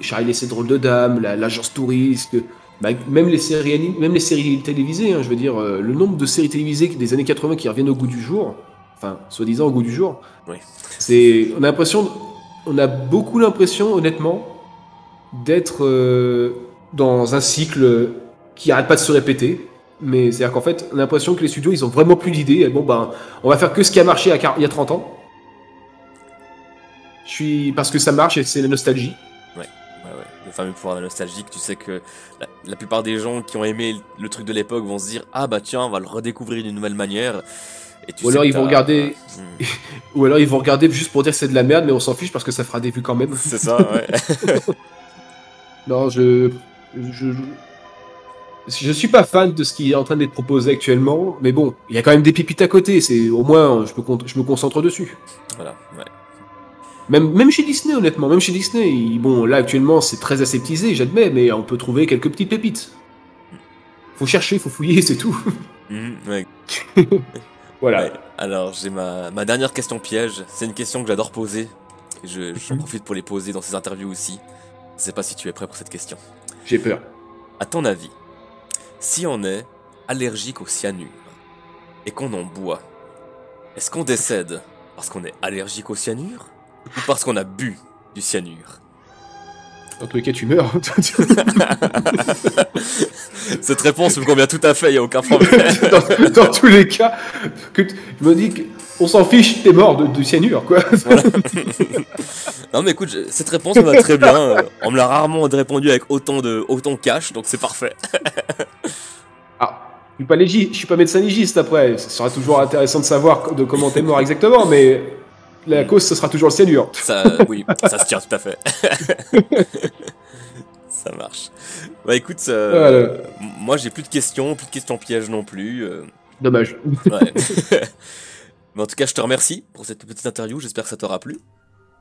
Charlie et ses drôles de dames, l'agence touriste, bah, même les séries télévisées, hein, je veux dire, le nombre de séries télévisées des années 80 qui reviennent au goût du jour, enfin, soi-disant au goût du jour, Oui. on a beaucoup l'impression, honnêtement, d'être dans un cycle qui arrête pas de se répéter. Mais c'est-à-dire qu'en fait, on a l'impression que les studios, ils ont vraiment plus d'idées. Bon, ben, on va faire que ce qui a marché il y a 30 ans. Parce que ça marche et c'est la nostalgie. Ouais. Le fameux pouvoir de la nostalgie, que tu sais que la plupart des gens qui ont aimé le truc de l'époque vont se dire ah bah tiens, on va le redécouvrir d'une nouvelle manière. Et tu Ou sais alors que ils vont regarder, ou alors ils vont regarder juste pour dire que c'est de la merde, mais on s'en fiche parce que ça fera des vues quand même. C'est ça, ouais. Non, je suis pas fan de ce qui est en train d'être proposé actuellement, mais bon, il y a quand même des pépites à côté. C'est au moins je me concentre dessus. Voilà, ouais. Même chez Disney, honnêtement, même chez Disney, bon, là actuellement c'est très aseptisé, j'admets, mais on peut trouver quelques petites pépites. Faut chercher, faut fouiller, c'est tout. Ouais. Voilà. Ouais. Alors, j'ai ma dernière question piège. C'est une question que j'adore poser. Et j'en profite pour les poser dans ces interviews aussi. Je sais pas si tu es prêt pour cette question. J'ai peur. À ton avis, si on est allergique au cyanure et qu'on en boit, est-ce qu'on décède parce qu'on est allergique au cyanure ou parce qu'on a bu du cyanure? Dans tous les cas, tu meurs. Cette réponse me convient tout à fait, y a aucun problème. dans tous les cas, je me dis qu'on s'en fiche, t'es mort de cyanure, quoi. Voilà. Non mais écoute, cette réponse me va très bien. On me l'a rarement répondu avec autant de cash, donc c'est parfait. Ah, je suis pas médecin légiste après. Ce sera toujours intéressant de savoir de comment t'es mort exactement, mais la cause, ce sera toujours le cyanure. Ça, oui, ça se tient tout à fait. Ça marche. Bah écoute, moi j'ai plus de questions pièges non plus. Dommage. Ouais. Mais en tout cas, je te remercie pour cette petite interview. J'espère que ça t'aura plu.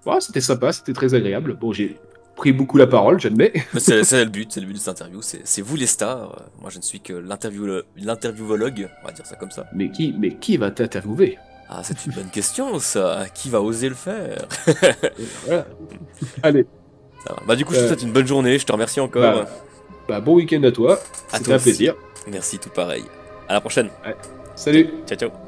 Ouais, c'était sympa, c'était très agréable. Bon, j'ai pris beaucoup la parole, j'admets. C'est le but de cette interview. C'est vous les stars. Moi, je ne suis que l'interviewologue, on va dire ça comme ça. Mais qui va t'interviewer? Ah, c'est une bonne question, ça. Qui va oser le faire? Voilà. Allez. Ça va. Bah du coup, je te souhaite une bonne journée. Je te remercie encore. Bah bon week-end à toi. C'était un plaisir. Merci, tout pareil. À la prochaine. Ouais. Salut. Ciao, ciao.